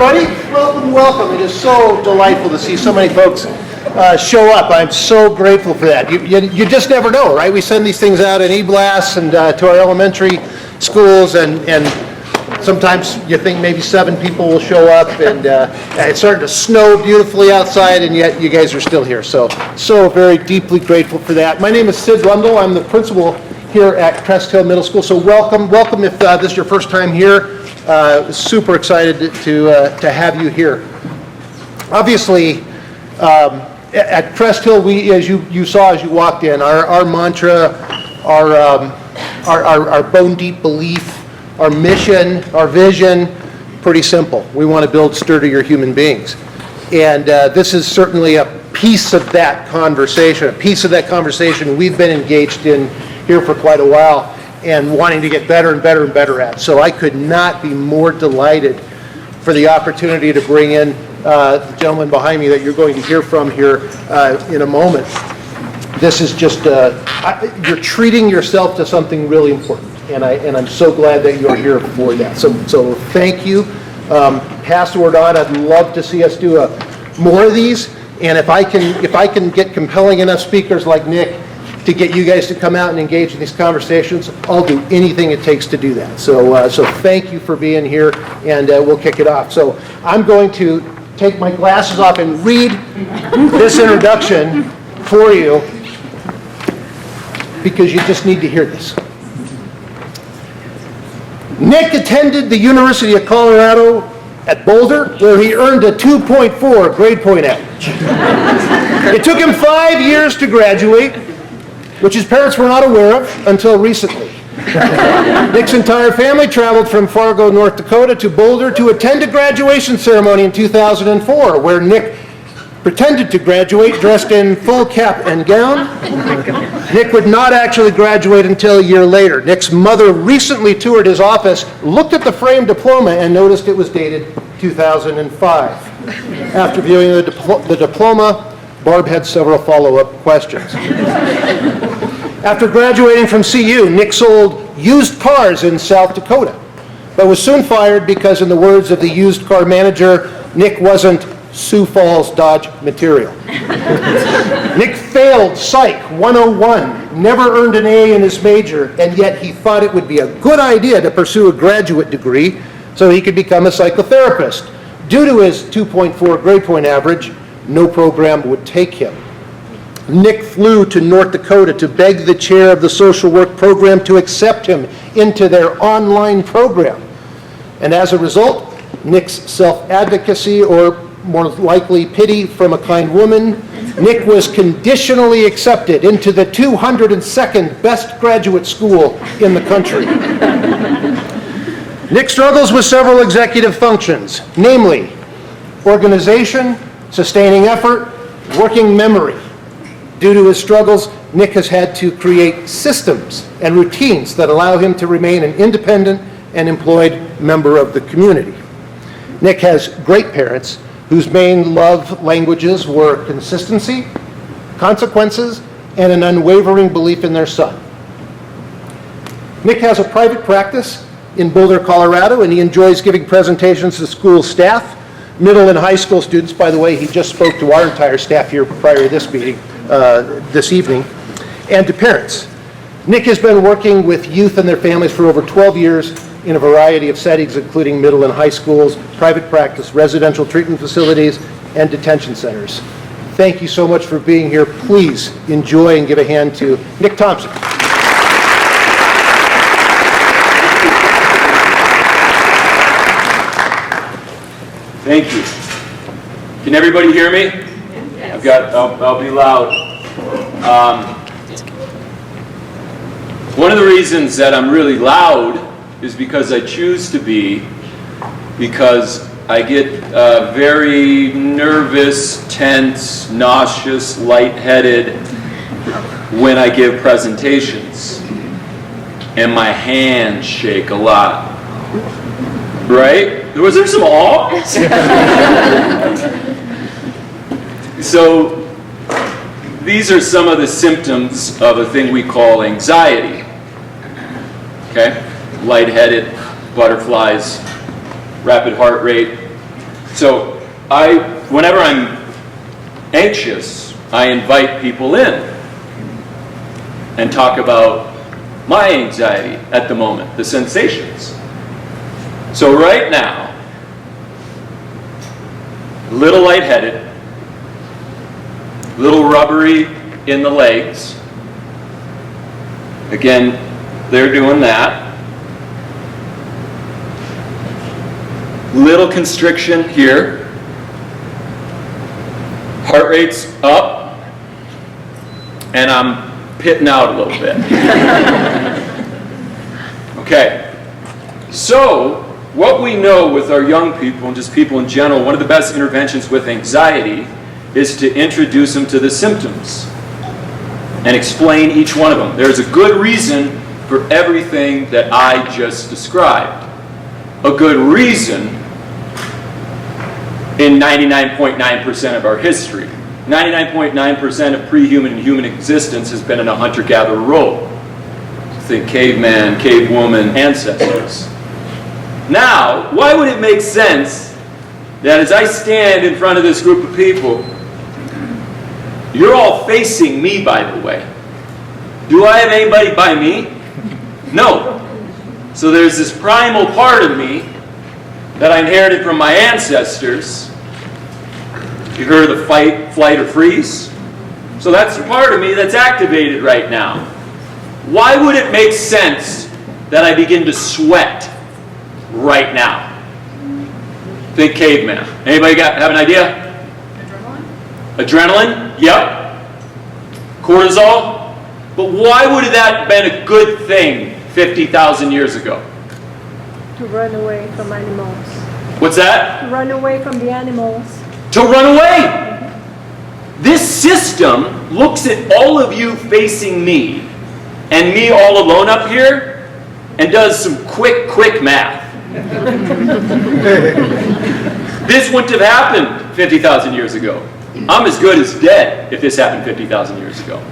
everybody. Welcome, welcome. It is so delightful to see so many folks show up. I'm so grateful for that. You just never know, right? We send these things out in e-blasts and to our elementary schools, and sometimes you think maybe 7 people will show up, and it's starting to snow beautifully outside, and yet you guys are still here. So very deeply grateful for that. My name is Sid Rundle. I'm the principal here at Crest Hill Middle School. So welcome if this is your first time here. Super excited to have you here. Obviously, at Crest Hill, we, as you saw as you walked in, our mantra, our bone deep belief, our mission, our vision, pretty simple. We want to build sturdier human beings. And this is certainly a piece of that conversation, we've been engaged in here for quite a while and wanting to get better and better and better at. So I could not be more delighted for the opportunity to bring in the gentleman behind me that you're going to hear from here in a moment. This is just, you're treating yourself to something really important. And I'm so glad that you're here for that. So thank you. Pass the word on. I'd love to see us do more of these. And if I can get compelling enough speakers like Nick to get you guys to come out and engage in these conversations, I'll do anything it takes to do that. So thank you for being here, and we'll kick it off. So I'm going to take my glasses off and read this introduction for you, because you just need to hear this. Nick attended the University of Colorado at Boulder, where he earned a 2.4 grade point average. It took him 5 years to graduate, which his parents were not aware of until recently. Nick's entire family traveled from Fargo, North Dakota to Boulder to attend a graduation ceremony in 2004, where Nick pretended to graduate dressed in full cap and gown. Nick would not actually graduate until a year later. Nick's mother recently toured his office, looked at the framed diploma, and noticed it was dated 2005. After viewing the diploma, Barb had several follow-up questions. After graduating from CU, Nick sold used cars in South Dakota, but was soon fired because, in the words of the used car manager, Nick wasn't Sioux Falls Dodge material. Nick failed Psych 101, never earned an A in his major, and yet he thought it would be a good idea to pursue a graduate degree so he could become a psychotherapist. Due to his 2.4 grade point average, no program would take him. Nick flew to North Dakota to beg the chair of the social work program to accept him into their online program. And as a result, Nick's self-advocacy, or more likely pity from a kind woman, Nick was conditionally accepted into the 202nd best graduate school in the country. Nick struggles with several executive functions, namely organization, sustaining effort, working memory. Due to his struggles, Nick has had to create systems and routines that allow him to remain an independent and employed member of the community. Nick has great parents whose main love languages were consistency, consequences, and an unwavering belief in their son. Nick has a private practice in Boulder, Colorado, and he enjoys giving presentations to school staff, middle and high school students. By the way, he just spoke to our entire staff here prior to this meeting, this evening, and to parents. Nick has been working with youth and their families for over 12 years in a variety of settings, including middle and high schools, private practice, residential treatment facilities, and detention centers. Thank you so much for being here. Please enjoy and give a hand to Nick Thompson. Thank you. Can everybody hear me? Yes. I'll be loud. One of the reasons that I'm really loud is because I choose to be, because I get very nervous, tense, nauseous, lightheaded when I give presentations, and my hands shake a lot. Right? Was there some awe? So these are some of the symptoms of a thing we call anxiety. Okay? Lightheaded, butterflies, rapid heart rate. So whenever I'm anxious, I invite people in and talk about my anxiety at the moment, the sensations. So right now, a little lightheaded, a little rubbery in the legs. Again, they're doing that. Little constriction here. Heart rate's up. And I'm pitting out a little bit. Okay. So, what we know with our young people and just people in general, one of the best interventions with anxiety is to introduce them to the symptoms and explain each one of them. There's a good reason for everything that I just described. A good reason in 99.9% of our history. 99.9% of pre-human and human existence has been in a hunter-gatherer role. Think caveman, cavewoman, ancestors. Now, why would it make sense that as I stand in front of this group of people, you're all facing me, by the way. Do I have anybody by me? No. So there's this primal part of me that I inherited from my ancestors. You heard of the fight, flight, or freeze? So that's the part of me that's activated right now. Why would it make sense that I begin to sweat right now? Think caveman. Anybody have an idea? Adrenaline? Yep. Cortisol? But why would that have been a good thing 50,000 years ago? To run away from animals. What's that? To run away from the animals. To run away! This system looks at all of you facing me and me all alone up here and does some quick math. This wouldn't have happened 50,000 years ago. I'm as good as dead if this happened 50,000 years ago.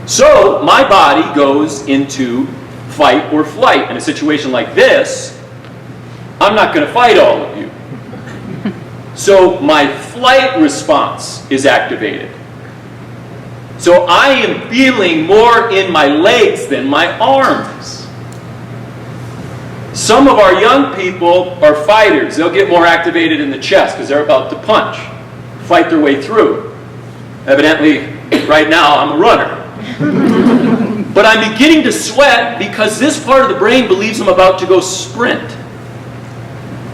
So my body goes into fight or flight. In a situation like this, I'm not going to fight all of you. So my flight response is activated. So I am feeling more in my legs than my arms. Some of our young people are fighters. They'll get more activated in the chest because they're about to punch, fight their way through. Evidently, right now, I'm a runner. But I'm beginning to sweat because this part of the brain believes I'm about to go sprint.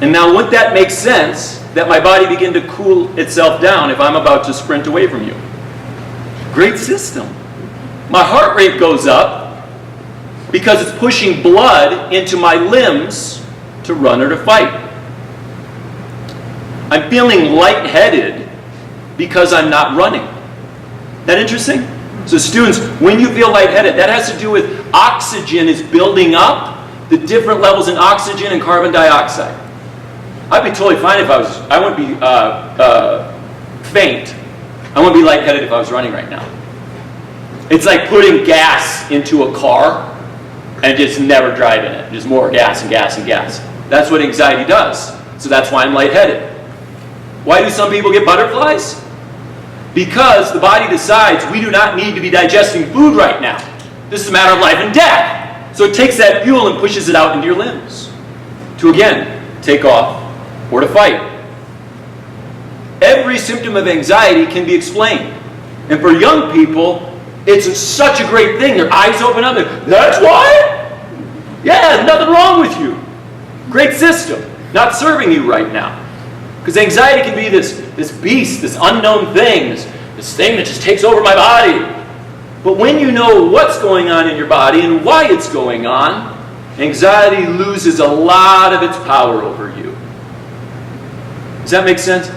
And now wouldn't that make sense that my body begin to cool itself down if I'm about to sprint away from you? Great system. My heart rate goes up because it's pushing blood into my limbs to run or to fight. I'm feeling lightheaded because I'm not running. That interesting? So students, when you feel lightheaded, that has to do with oxygen is building up, the different levels in oxygen and carbon dioxide. I'd be totally fine if I wouldn't be faint. I wouldn't be lightheaded if I was running right now. It's like putting gas into a car and just never driving it. Just more gas and gas and gas. That's what anxiety does. So that's why I'm lightheaded. Why do some people get butterflies? Because the body decides we do not need to be digesting food right now. This is a matter of life and death. So it takes that fuel and pushes it out into your limbs to again take off or to fight. Every symptom of anxiety can be explained. And for young people, it's such a great thing. Their eyes open up. That's why? Yeah, nothing wrong with you. Great system. Not serving you right now. Because anxiety can be this beast, this unknown thing, this thing that just takes over my body. But when you know what's going on in your body and why it's going on, anxiety loses a lot of its power over you. Does that make sense?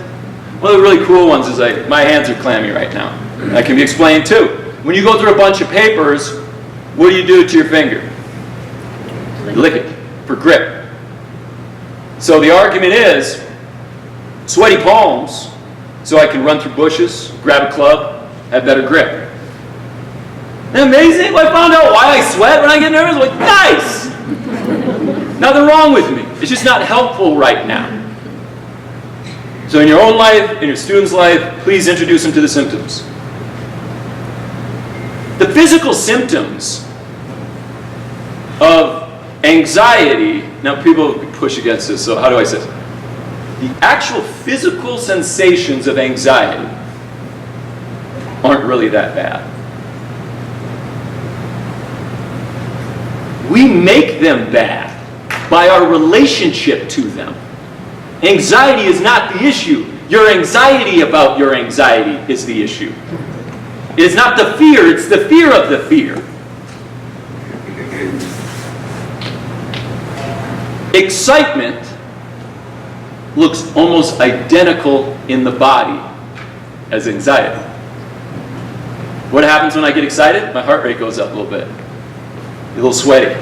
One of the really cool ones is my hands are clammy right now. That can be explained too. When you go through a bunch of papers, what do you do to your finger? Lick it for grip. So the argument is, sweaty palms, so I can run through bushes, grab a club, have better grip. Isn't that amazing? Well, I found out why I sweat when I get nervous. I'm like, nice! Nothing wrong with me. It's just not helpful right now. So in your own life, in your student's life, please introduce them to the symptoms. The physical symptoms of anxiety, now people push against this, so how do I say this? The actual physical sensations of anxiety aren't really that bad. We make them bad by our relationship to them. Anxiety is not the issue. Your anxiety about your anxiety is the issue. It's not the fear, it's the fear of the fear. Excitement looks almost identical in the body as anxiety. What happens when I get excited? My heart rate goes up a little bit. Get a little sweaty,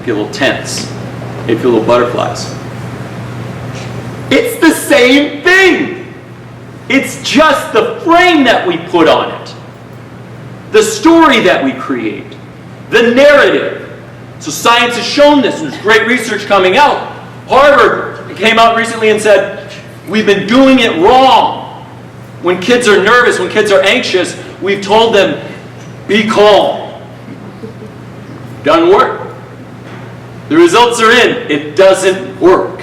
get a little tense, maybe feel little butterflies. It's the same thing. It's just the frame that we put on it. The story that we create. The narrative. So science has shown this, and there's great research coming out. Harvard came out recently and said, we've been doing it wrong. When kids are nervous, when kids are anxious, we've told them, be calm. Doesn't work. The results are in. It doesn't work.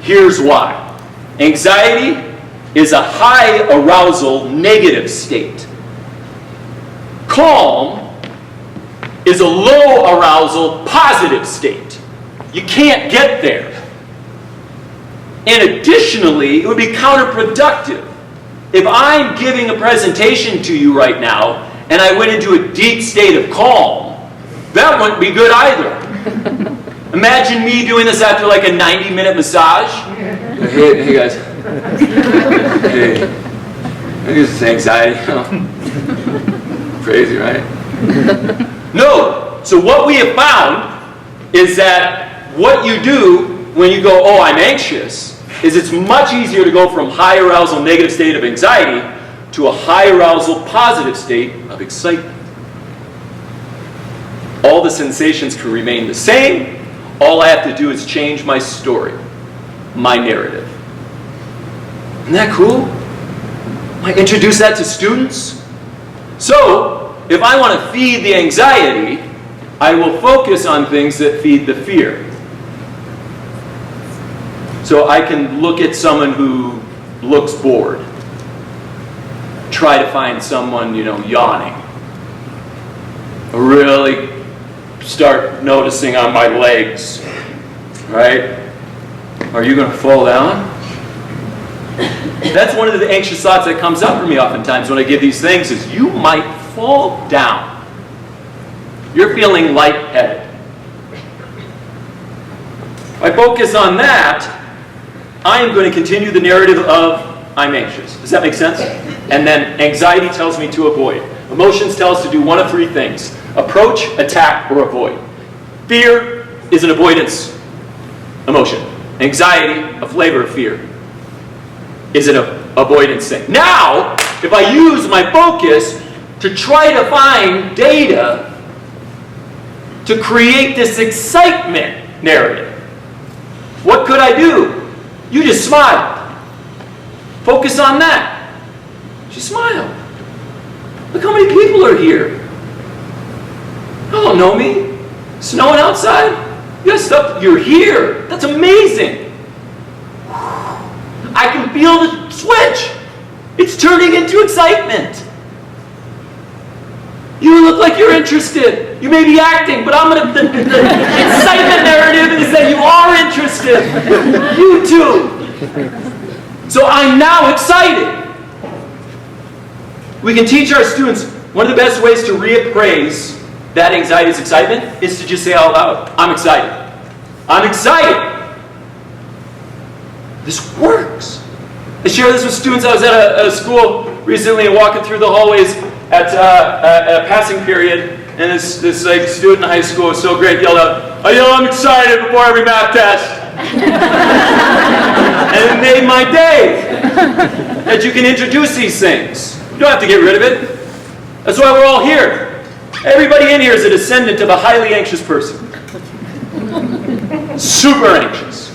Here's why. Anxiety is a high arousal negative state. Calm is a low arousal positive state. You can't get there. And additionally, it would be counterproductive. If I'm giving a presentation to you right now and I went into a deep state of calm, that wouldn't be good either. Imagine me doing this after like a 90-minute massage. Hey guys. Hey. I guess it's anxiety. Crazy, right? No. So what we have found is that what you do when you go, oh, I'm anxious, is it's much easier to go from high arousal negative state of anxiety to a high arousal positive state of excitement. All the sensations can remain the same. All I have to do is change my story, my narrative. Isn't that cool? I introduce that to students. So, if I want to feed the anxiety, I will focus on things that feed the fear. So I can look at someone who looks bored. Try to find someone, yawning. Really start noticing on my legs, right? Are you going to fall down? That's one of the anxious thoughts that comes up for me oftentimes when I give these things is you might fall down. You're feeling lightheaded. If I focus on that, I am going to continue the narrative of I'm anxious. Does that make sense? And then anxiety tells me to avoid. Emotions tell us to do one of three things. Approach, attack, or avoid. Fear is an avoidance emotion. Anxiety, a flavor of fear, is an avoidance thing. Now, if I use my focus to try to find data to create this excitement narrative, what could I do? You just smile. Focus on that. She smiled. Look how many people are here. You don't know me. Snowing outside? You got stuff. You're here. That's amazing. I can feel the switch. It's turning into excitement. You look like you're interested. You may be acting, but the excitement narrative is that you are interested. You too. So I'm now excited. We can teach our students one of the best ways to reappraise that anxiety as excitement is to just say out loud, I'm excited. I'm excited. This works. I share this with students. I was at a school recently and walking through the hallways at a passing period, and this student in high school was so great, yelled out, I'm excited before every math test. And it made my day that you can introduce these things. You don't have to get rid of it. That's why we're all here. Everybody in here is a descendant of a highly anxious person. Super anxious.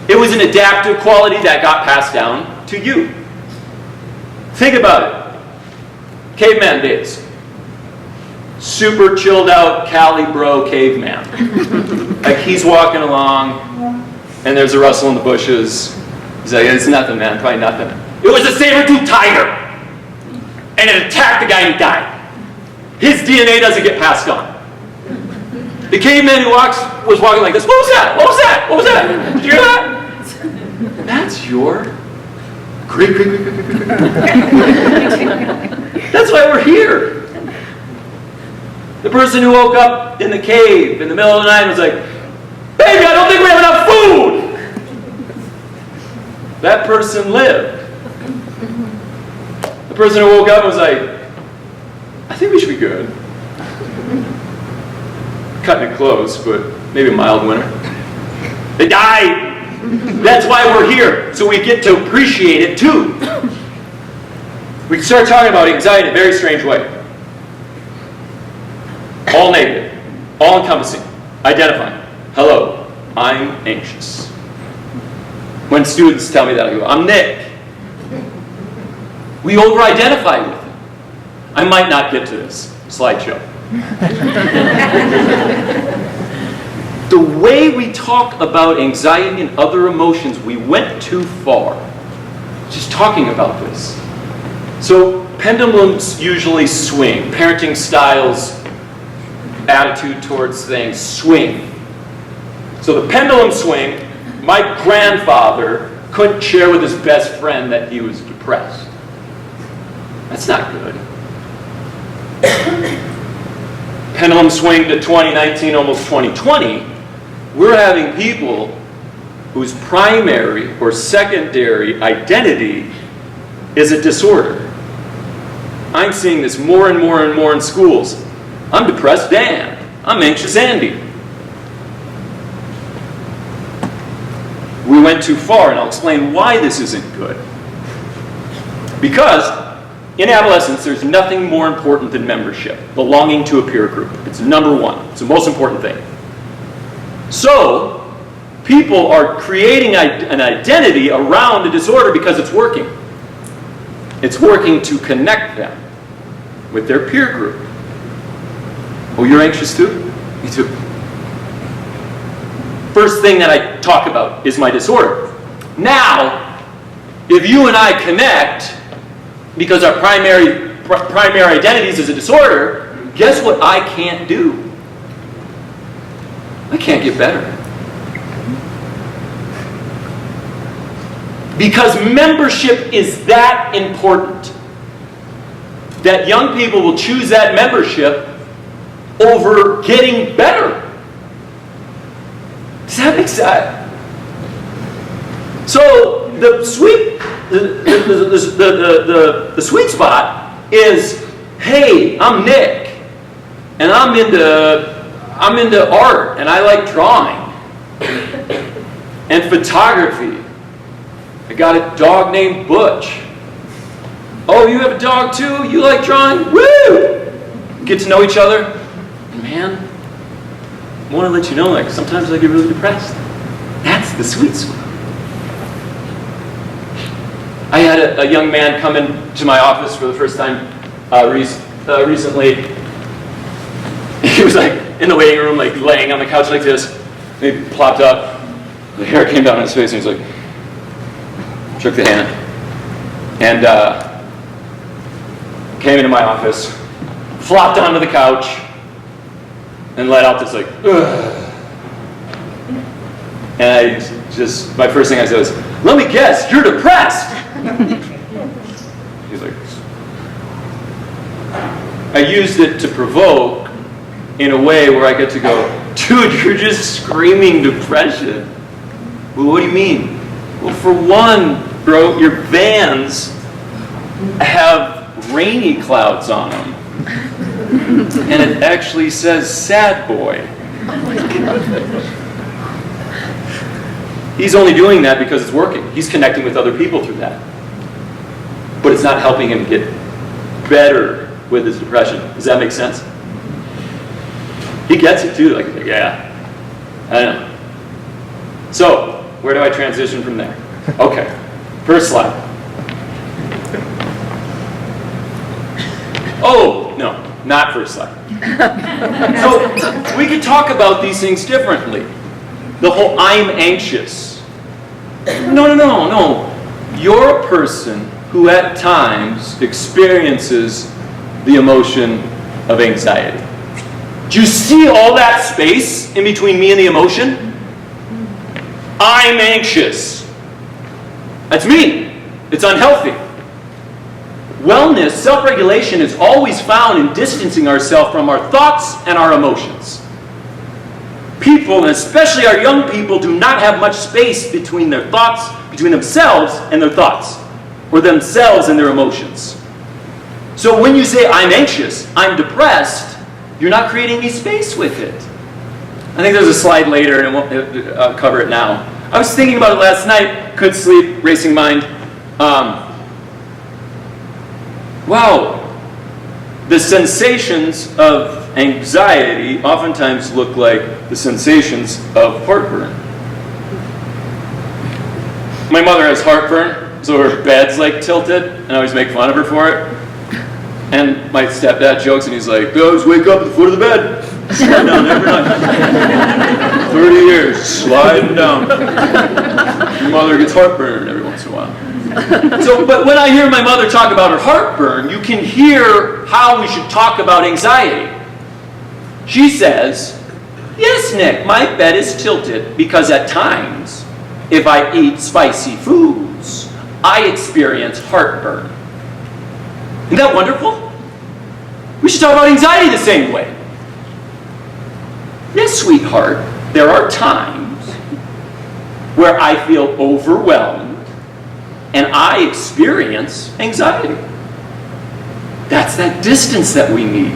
It was an adaptive quality that got passed down to you. Think about it. Caveman days. Super chilled out Cali bro caveman. Like he's walking along and there's a rustle in the bushes. He's like, it's nothing, man, probably nothing. It was a saber-toothed tiger. And it attacked the guy and he died. His DNA doesn't get passed on. The caveman who was walking like this, what was that? What was that? What was that? Did you hear that? That's your great. That's why we're here. The person who woke up in the cave in the middle of the night and was like, baby, I don't think we have enough food. That person lived. The person who woke up was like, I think we should be good. Cutting it close, but maybe a mild winter. They died. That's why we're here, so we get to appreciate it too. We start talking about anxiety in a very strange way. All negative, all encompassing, identifying. Hello, I'm anxious. When students tell me that, I go, I'm Nick. We over-identify with it. I might not get to this slideshow. The way we talk about anxiety and other emotions, we went too far. Just talking about this. So pendulums usually swing. Parenting styles, attitude towards things, swing. So the pendulum swing, my grandfather couldn't share with his best friend that he was depressed. That's not good. Pendulum swing to 2019, almost 2020, we're having people whose primary or secondary identity is a disorder. I'm seeing this more and more and more in schools. I'm depressed Dan. I'm anxious Andy. We went too far, and I'll explain why this isn't good. Because in adolescence, there's nothing more important than membership, belonging to a peer group. It's number one. It's the most important thing. So, people are creating an identity around a disorder because it's working. It's working to connect them with their peer group. Oh, you're anxious too? Me too. First thing that I talk about is my disorder. Now, if you and I connect, because our primary identities is a disorder, guess what I can't do? I can't get better. Because membership is that important. That young people will choose that membership over getting better. Does that make sense? So the sweet spot is, hey, I'm Nick, and I'm into art, and I like drawing and photography. I got a dog named Butch. Oh, you have a dog too? You like drawing? Woo! Get to know each other. And man, I want to let you know, like, sometimes I get really depressed. That's the sweet spot. I had a young man come into my office for the first time recently. He was like in the waiting room, like laying on the couch like this. He plopped up. The hair came down his face, and he's like, shook the hand, and came into my office, flopped onto the couch, and let out this like, ugh. And my first thing I said was, let me guess, you're depressed. He's like, I used it to provoke in a way where I get to go, dude, you're just screaming depression. Well, what do you mean? Well, for one, bro, your Vans have rainy clouds on them. And it actually says sad boy. He's only doing that because it's working. He's connecting with other people through that. But it's not helping him get better with his depression. Does that make sense? He gets it too. Like, yeah, I know. So, where do I transition from there? Okay, first slide. Oh, no, not first slide. So we could talk about these things differently. The whole I'm anxious. No. You're a person who at times experiences the emotion of anxiety. Do you see all that space in between me and the emotion? I'm anxious. That's me. It's unhealthy. Wellness, self-regulation is always found in distancing ourselves from our thoughts and our emotions. People, and especially our young people, do not have much space between their thoughts, between themselves and their thoughts, or themselves and their emotions. So when you say, I'm anxious, I'm depressed, you're not creating any space with it. I think there's a slide later, and I'll cover it now. I was thinking about it last night, couldn't sleep, racing mind. Wow, the sensations of anxiety oftentimes look like the sensations of heartburn. My mother has heartburn, so her bed's like tilted, and I always make fun of her for it. And my stepdad jokes, and he's like, "I always wake up at the foot of the bed, slide down every night. 30 years, sliding down." Your mother gets heartburn every once in a while. But when I hear my mother talk about her heartburn, you can hear how we should talk about anxiety. She says, "Yes, Nick, my bed is tilted because at times, if I eat spicy foods, I experience heartburn." Isn't that wonderful? We should talk about anxiety the same way. Yes, sweetheart, there are times where I feel overwhelmed and I experience anxiety. That's that distance that we need.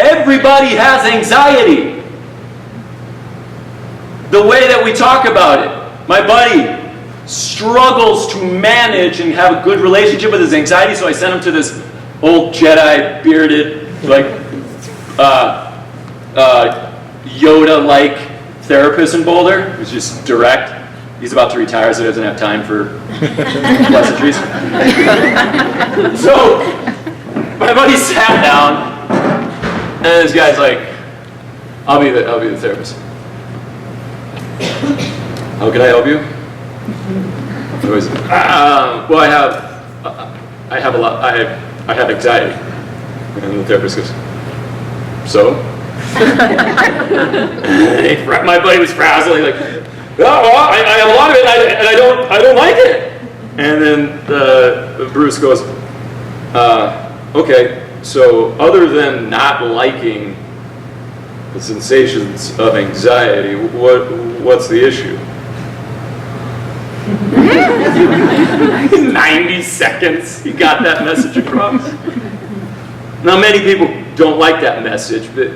Everybody has anxiety. The way that we talk about it. My buddy struggles to manage and have a good relationship with his anxiety, so I sent him to this old Jedi, bearded, Yoda-like therapist in Boulder, who's just direct. He's about to retire, so he doesn't have time for pleasantries. So, my buddy sat down, and this guy's like, I'll be the therapist. How can I help you? Well, I have anxiety. And the therapist goes, so? My buddy was frazzling, like, oh, well, I have a lot of it, and I don't like it. And then Bruce goes, okay, so other than not liking the sensations of anxiety, what's the issue? 90 seconds, he got that message across. Now, many people don't like that message, but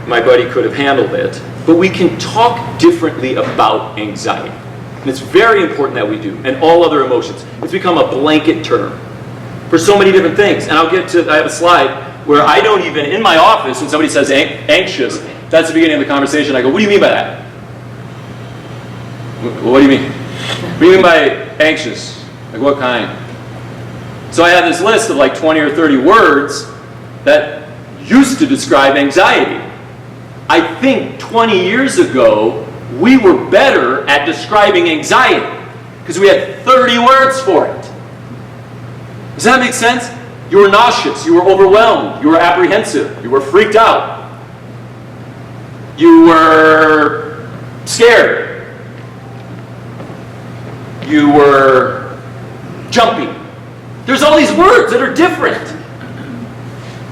my buddy could have handled it. But we can talk differently about anxiety. And it's very important that we do, and all other emotions. It's become a blanket term for so many different things. And I have a slide where I don't even, in my office, when somebody says anxious, that's the beginning of the conversation. I go, what do you mean by that? What do you mean? What do you mean by anxious? Like what kind? So I have this list of like 20 or 30 words that used to describe anxiety. I think 20 years ago, we were better at describing anxiety because we had 30 words for it. Does that make sense? You were nauseous, you were overwhelmed, you were apprehensive, you were freaked out, you were scared, you were jumpy. There's all these words that are different.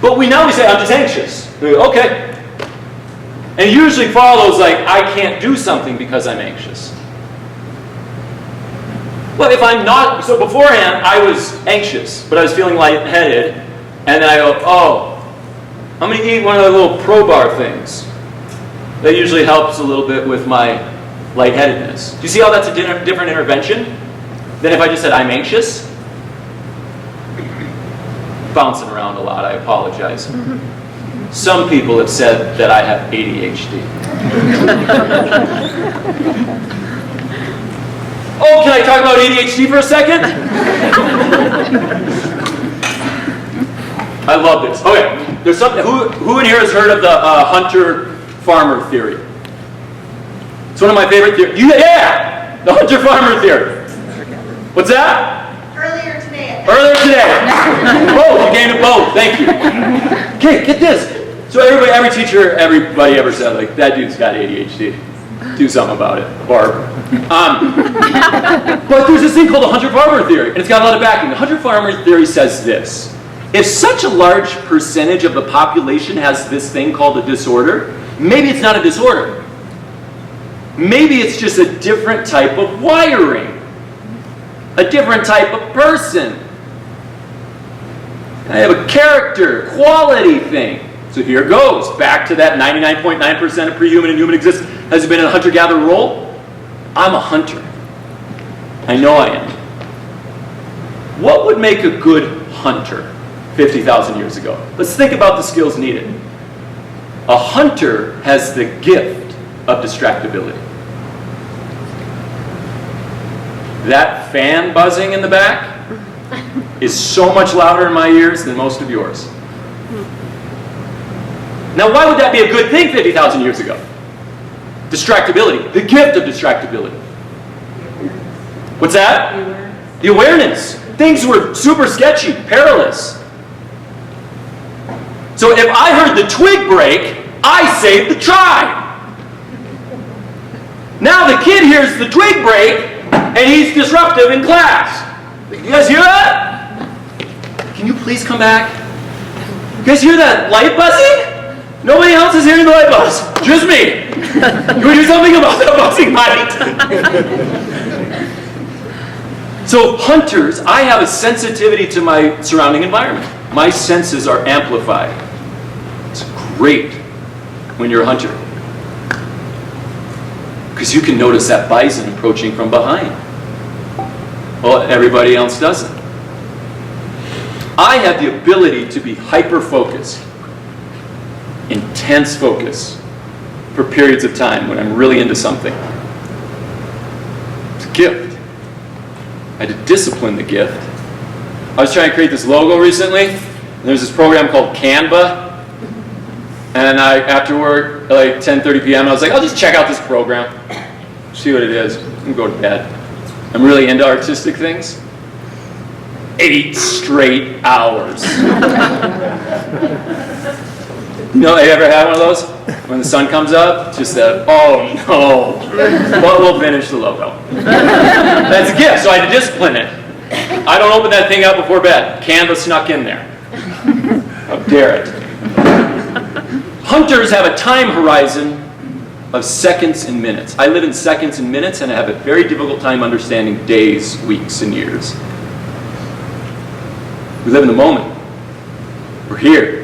But we say, I'm just anxious. We go, okay. And it usually follows like, I can't do something because I'm anxious. Well, if I'm not, so beforehand, I was anxious, but I was feeling lightheaded, and then I go, oh, I'm going to eat one of the little Pro-Bar things. That usually helps a little bit with my lightheadedness. Do you see how that's a different intervention than if I just said, I'm anxious? Bouncing around a lot, I apologize. Some people have said that I have ADHD. Oh, can I talk about ADHD for a second? I love this. Okay, there's something. Who in here has heard of the hunter-farmer theory? It's one of my favorite theories. Yeah, the hunter-farmer theory. What's that? Earlier today. Earlier today. Both. You gained a both. Thank you. Okay, get this. So every teacher, everybody ever said, like, that dude's got ADHD. Do something about it, Barb. But there's this thing called the hunter-farmer theory, and it's got a lot of backing. The hunter-farmer theory says this. If such a large percentage of the population has this thing called a disorder, maybe it's not a disorder. Maybe it's just a different type of wiring. A different type of person. I have a character, quality thing. So here goes, back to that 99.9% of pre-human and human existence has been in a hunter-gatherer role. I'm a hunter. I know I am. What would make a good hunter 50,000 years ago? Let's think about the skills needed. A hunter has the gift of distractibility. That fan buzzing in the back is so much louder in my ears than most of yours. Now, why would that be a good thing 50,000 years ago? Distractibility, the gift of distractibility. What's that? The awareness. Things were super sketchy, perilous. So if I heard the twig break, I saved the tribe. Now the kid hears the twig break, and he's disruptive in class. You guys hear that? Can you please come back? You guys hear that light buzzing? Nobody else is hearing the light buzz. Just me. Can we do something about that buzzing light? So hunters, I have a sensitivity to my surrounding environment. My senses are amplified. It's great when you're a hunter. Because you can notice that bison approaching from behind. Well, everybody else doesn't. I have the ability to be hyper-focused, intense focus, for periods of time when I'm really into something. It's a gift. I had to discipline the gift. I was trying to create this logo recently, and there's this program called Canva, and after work, at like 10:30 p.m., I was like, I'll just check out this program, see what it is, and go to bed. I'm really into artistic things. 8 straight hours. You know, have you ever had one of those? When the sun comes up, just that, oh no, but we'll finish the logo. That's a gift, so I had to discipline it. I don't open that thing up before bed. Canva snuck in there. How dare it. Hunters have a time horizon of seconds and minutes. I live in seconds and minutes, and I have a very difficult time understanding days, weeks, and years. We live in the moment. We're here.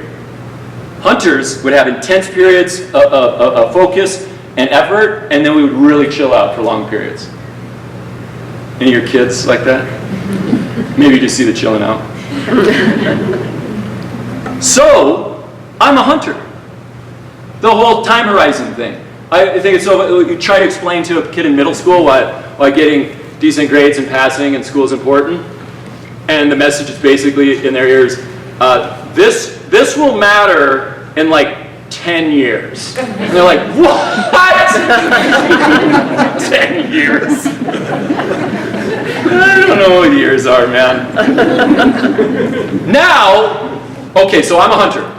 Hunters would have intense periods of focus and effort, and then we would really chill out for long periods. Any of your kids like that? Maybe you just see the chilling out. So, I'm a hunter. The whole time horizon thing. I think it's so, you try to explain to a kid in middle school why getting decent grades and passing in school is important, and the message is basically in their ears, this will matter in like 10 years. And they're like, what? 10 years? I don't know what years are, man. Now, okay, so I'm a hunter.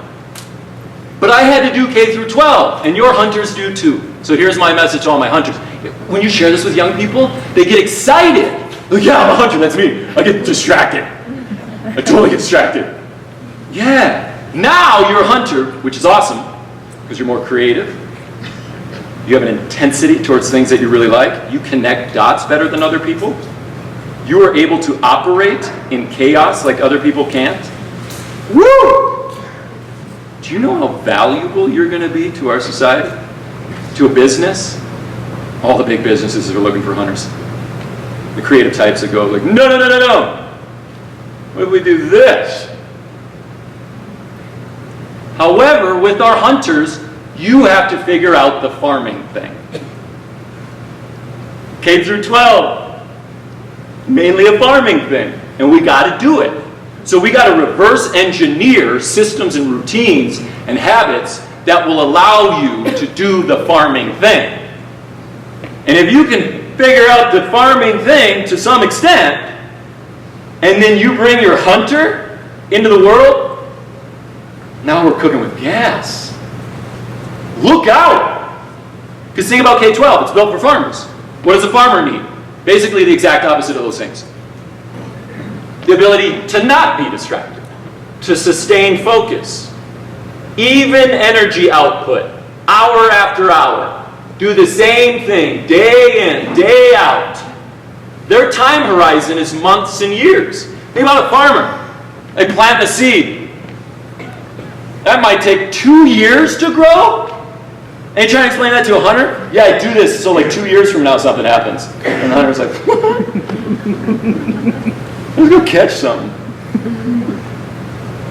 But I had to do K through 12, and your hunters do too. So here's my message to all my hunters. When you share this with young people, they get excited. Like, yeah, I'm a hunter, that's me. I get distracted. I totally get distracted. Yeah. Now you're a hunter, which is awesome, because you're more creative. You have an intensity towards things that you really like. You connect dots better than other people. You are able to operate in chaos like other people can't. Woo! Do you know how valuable you're going to be to our society? To a business? All the big businesses are looking for hunters. The creative types that go like, no, no, no, no, no. What if we do this? However, with our hunters, you have to figure out the farming thing. K through 12, mainly a farming thing, and we got to do it. So we got to reverse engineer systems and routines and habits that will allow you to do the farming thing. And if you can figure out the farming thing to some extent, and then you bring your hunter into the world, now we're cooking with gas. Look out! Because think about K-12, it's built for farmers. What does a farmer need? Basically the exact opposite of those things. The ability to not be distracted, to sustain focus, even energy output, hour after hour. Do the same thing, day in, day out. Their time horizon is months and years. Think about a farmer. They plant a seed. That might take 2 years to grow. And you try to explain that to a hunter? Yeah, I do this so like 2 years from now something happens. And the hunter's like, let's go catch something.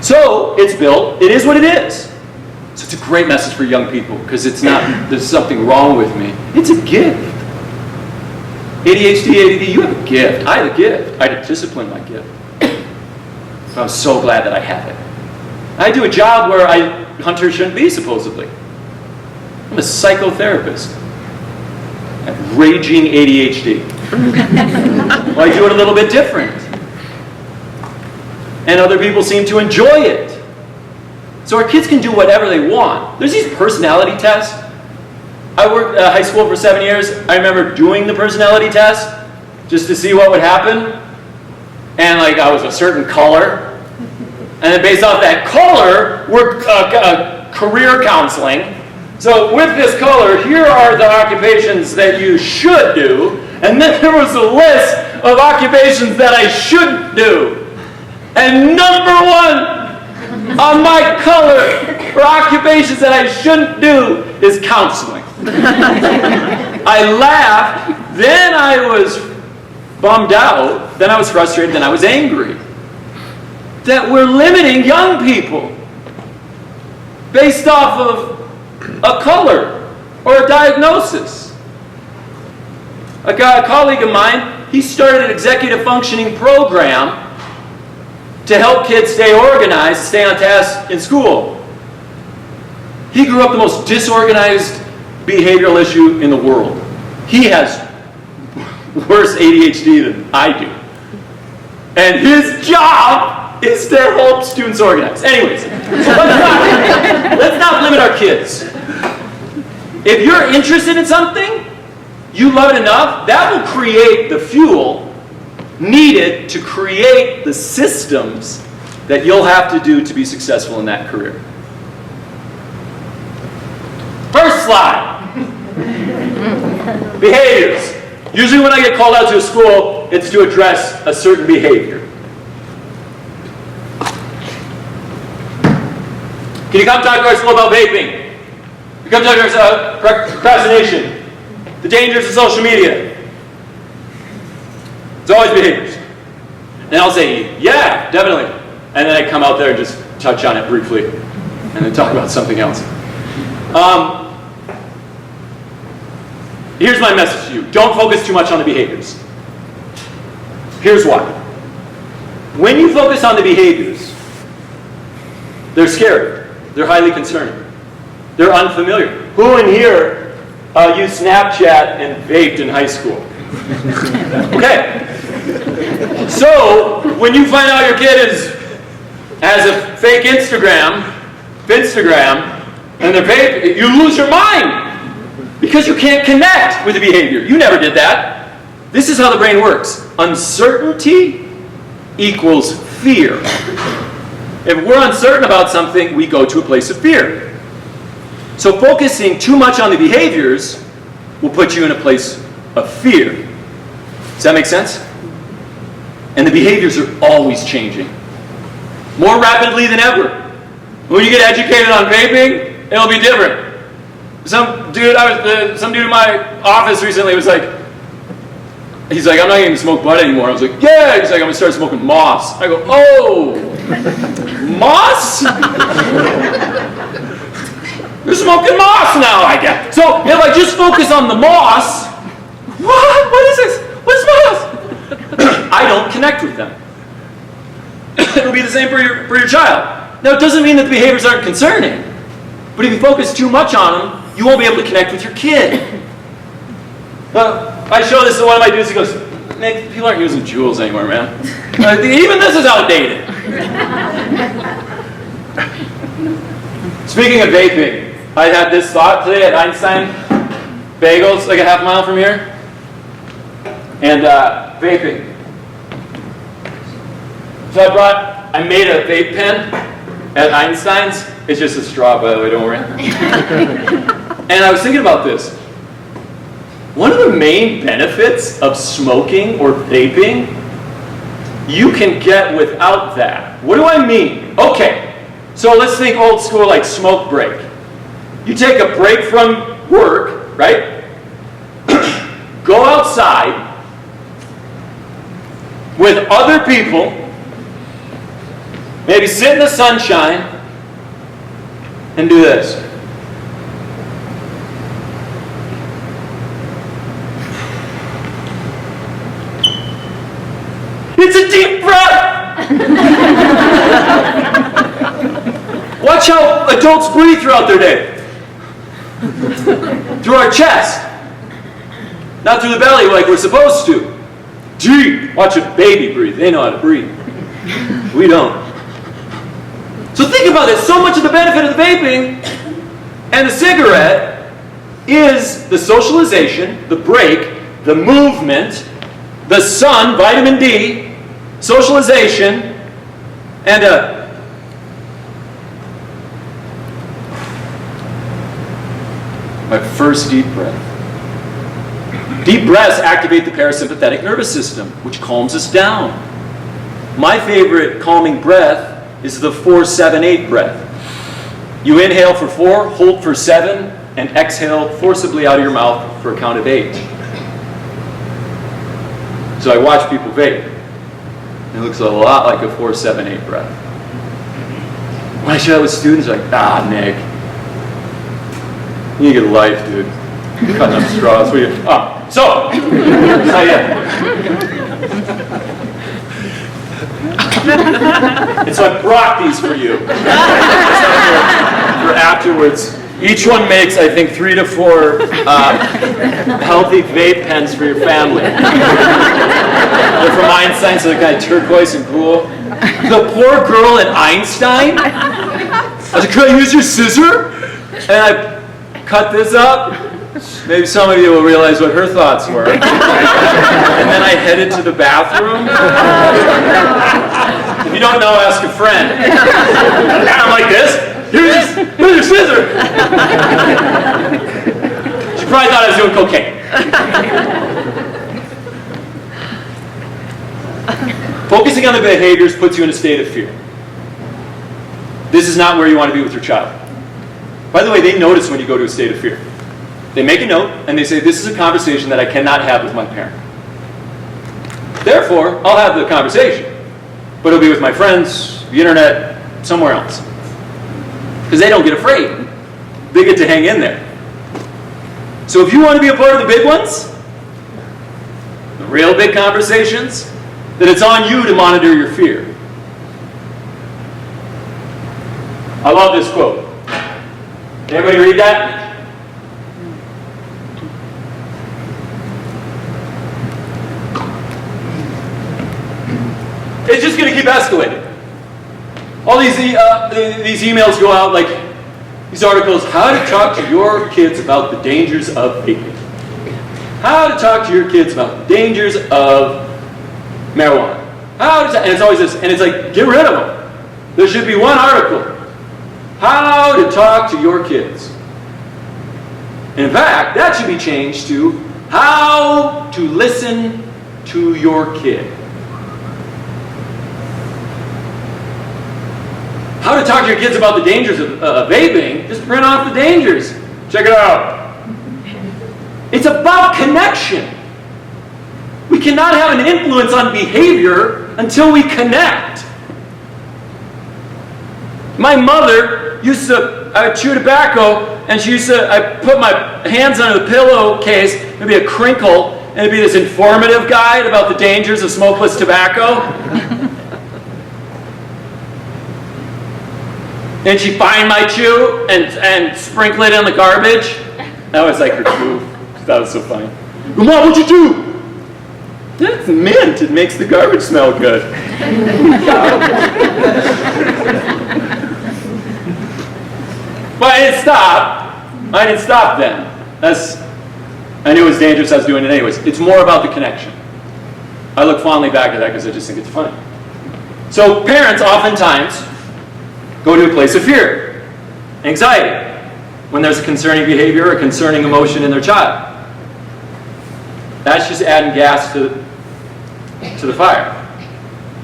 So it's built, it is what it is. So it's a great message for young people because it's not, there's something wrong with me. It's a gift. ADHD, ADD, you have a gift. I have a gift. I had to discipline my gift. But I'm so glad that I have it. I do a job where hunters shouldn't be, supposedly. I'm a psychotherapist. I have raging ADHD. Well, I do it a little bit different. And other people seem to enjoy it. So our kids can do whatever they want. There's these personality tests. I worked at high school for 7 years. I remember doing the personality test just to see what would happen. And like I was a certain color. And then based off that color, we're career counseling. So with this color, here are the occupations that you should do. And then there was a list of occupations that I shouldn't do. And number one on my color for occupations that I shouldn't do is counseling. I laughed, then I was bummed out, then I was frustrated, then I was angry. That we're limiting young people based off of a color or a diagnosis. A colleague of mine, he started an executive functioning program to help kids stay organized, stay on task in school. He grew up the most disorganized behavioral issue in the world. He has worse ADHD than I do. And his job is to help students organize. Anyways, so let's not limit our kids. If you're interested in something, you love it enough, that will create the fuel needed to create the systems that you'll have to do to be successful in that career. First slide. Behaviors. Usually when I get called out to a school, it's to address a certain behavior. Can you come talk to our school about vaping? You come talk to us about procrastination, the dangers of social media. It's always behaviors. And I'll say, yeah, definitely. And then I come out there and just touch on it briefly and then talk about something else. Here's my message to you. Don't focus too much on the behaviors. Here's why. When you focus on the behaviors, they're scary. They're highly concerning. They're unfamiliar. Who in here used Snapchat and vaped in high school? Okay. So, when you find out your kid has a fake Instagram, and they're vape, you lose your mind. Because you can't connect with the behavior. You never did that. This is how the brain works. Uncertainty equals fear. If we're uncertain about something, we go to a place of fear. So focusing too much on the behaviors will put you in a place of fear. Does that make sense? And the behaviors are always changing. More rapidly than ever. When you get educated on vaping, it'll be different. Some dude in my office recently was like, he's like, I'm not going to smoke bud anymore. I was like, yeah. He's like, I'm going to start smoking moss. I go, oh, moss? You're smoking moss now, I guess. So if I just focus on the moss, what is this? What's moss? I don't connect with them. It'll be the same for your child. Now, it doesn't mean that the behaviors aren't concerning, but if you focus too much on them, you won't be able to connect with your kid. I show this to one of my dudes, he goes, Nick, people aren't using Juuls anymore, man. Even this is outdated. Speaking of vaping, I had this thought today at Einstein Bagels, like a half mile from here. And vaping. So I made a vape pen at Einstein's. It's just a straw, by the way, don't worry. And I was thinking about this. One of the main benefits of smoking or vaping, you can get without that. What do I mean? Okay, so let's think old school, like smoke break. You take a break from work, right? Go outside with other people, maybe sit in the sunshine and do this. It's a deep breath! Watch how adults breathe throughout their day. Through our chest. Not through the belly like we're supposed to. Deep. Watch a baby breathe. They know how to breathe. We don't. So think about this. So much of the benefit of the vaping and the cigarette is the socialization, the break, the movement, the sun, vitamin D, socialization, and my first deep breath. Deep breaths activate the parasympathetic nervous system, which calms us down. My favorite calming breath is the 4-7-8 breath. You inhale for 4, hold for 7, and exhale forcibly out of your mouth for a count of 8. So I watch people vape. It looks a lot like a 4-7-8 breath. When I share that with students, they're like, Nick, you need to get a life, dude. You're cutting up straws. And so I brought these for you. For afterwards. Each one makes, I think, 3 to 4 healthy vape pens for your family. They're from Einstein, so they're kind of turquoise and cool. The poor girl at Einstein, I was like, could I use your scissor? And I cut this up. Maybe some of you will realize what her thoughts were. And then I headed to the bathroom. If you don't know, ask a friend. I'm like this. Here's your scissor. She probably thought I was doing cocaine. Focusing on the behaviors puts you in a state of fear. This is not where you want to be with your child. By the way, they notice when you go to a state of fear. They make a note and they say, this is a conversation that I cannot have with my parent. Therefore, I'll have the conversation, but it'll be with my friends, the internet, somewhere else. Because they don't get afraid. They get to hang in there. So if you want to be a part of the big ones, the real big conversations, then it's on you to monitor your fear. I love this quote. Anybody read that? It's just going to keep escalating. All these emails go out, like these articles, how to talk to your kids about the dangers of vaping. How to talk to your kids about the dangers of marijuana. And it's always this, and it's like, get rid of them. There should be one article. How to talk to your kids. In fact, that should be changed to how to listen to your kid. How to talk to your kids about the dangers of vaping, just print off the dangers. Check it out. It's about connection. We cannot have an influence on behavior until we connect. My mother used to, I would chew tobacco, and I put my hands under the pillowcase, there'd be a crinkle, and it'd be this informative guide about the dangers of smokeless tobacco. And she'd find my chew and sprinkle it in the garbage. That was like her chew. That was so funny. Mom, what'd you do? That's mint. It makes the garbage smell good. But I didn't stop. I didn't stop then. I knew it was dangerous. I was doing it anyways. It's more about the connection. I look fondly back at that because I just think it's funny. So parents oftentimes go to a place of fear, anxiety, when there's a concerning behavior or a concerning emotion in their child. That's just adding gas to the fire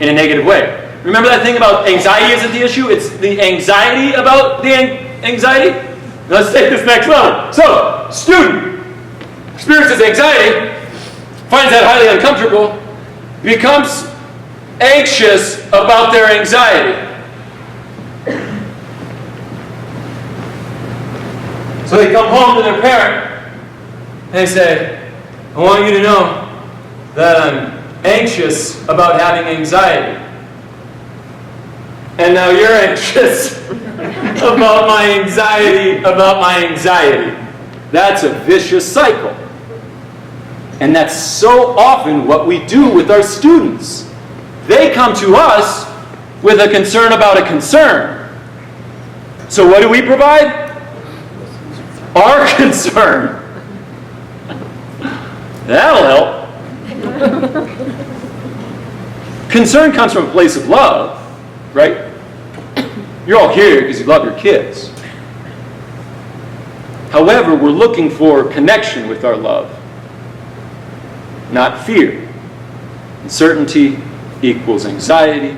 in a negative way. Remember that thing about anxiety isn't the issue, it's the anxiety about the anxiety? Let's take this next level. So, student experiences anxiety, finds that highly uncomfortable, becomes anxious about their anxiety. So they come home to their parent and they say, I want you to know that I'm anxious about having anxiety. And now you're anxious about my anxiety. That's a vicious cycle. And that's so often what we do with our students. They come to us with a concern about a concern. So what do we provide? Our concern. That'll help. Concern comes from a place of love, right? You're all here because you love your kids. However, we're looking for connection with our love, not fear. Uncertainty equals anxiety.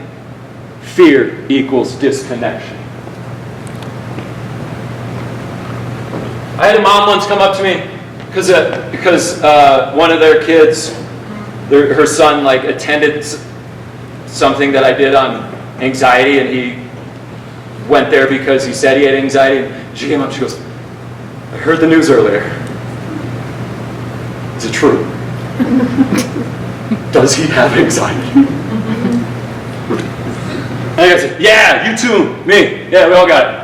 Fear equals disconnection. I had a mom once come up to me because one of their kids, her son, attended something that I did on anxiety, and he went there because he said he had anxiety. And she came up, she goes, I heard the news earlier. Is it true? Does he have anxiety? And I said, yeah, you too, me. Yeah, we all got it.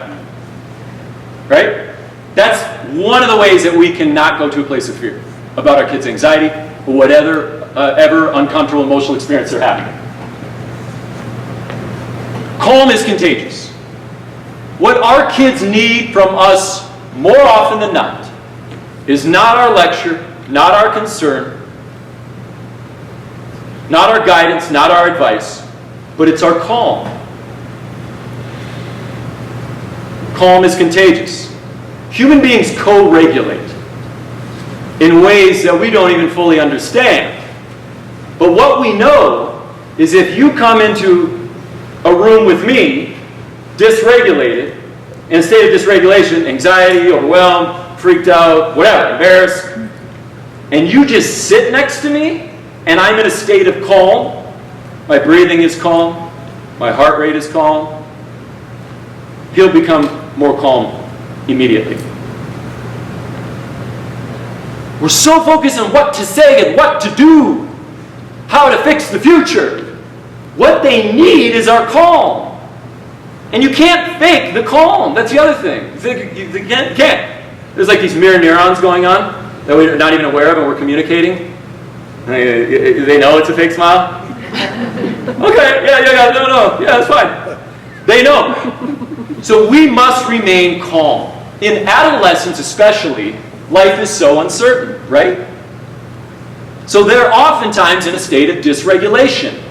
Right? That's one of the ways that we cannot go to a place of fear about our kids' anxiety or whatever ever uncomfortable emotional experience they're having. Calm is contagious. What our kids need from us more often than not is not our lecture, not our concern, not our guidance, not our advice, but it's our calm. Calm is contagious. Human beings co-regulate in ways that we don't even fully understand. But what we know is if you come into a room with me, dysregulated, in a state of dysregulation, anxiety, overwhelmed, freaked out, whatever, embarrassed, and you just sit next to me, and I'm in a state of calm, my breathing is calm, my heart rate is calm, he'll become more calm immediately. We're so focused on what to say and what to do, how to fix the future. What they need is our calm. And you can't fake the calm. That's the other thing. You can't. There's these mirror neurons going on that we're not even aware of, and we're communicating. They know it's a fake smile? Okay, yeah, no, yeah, that's fine. They know. So we must remain calm. In adolescence especially, life is so uncertain, right? So they're oftentimes in a state of dysregulation.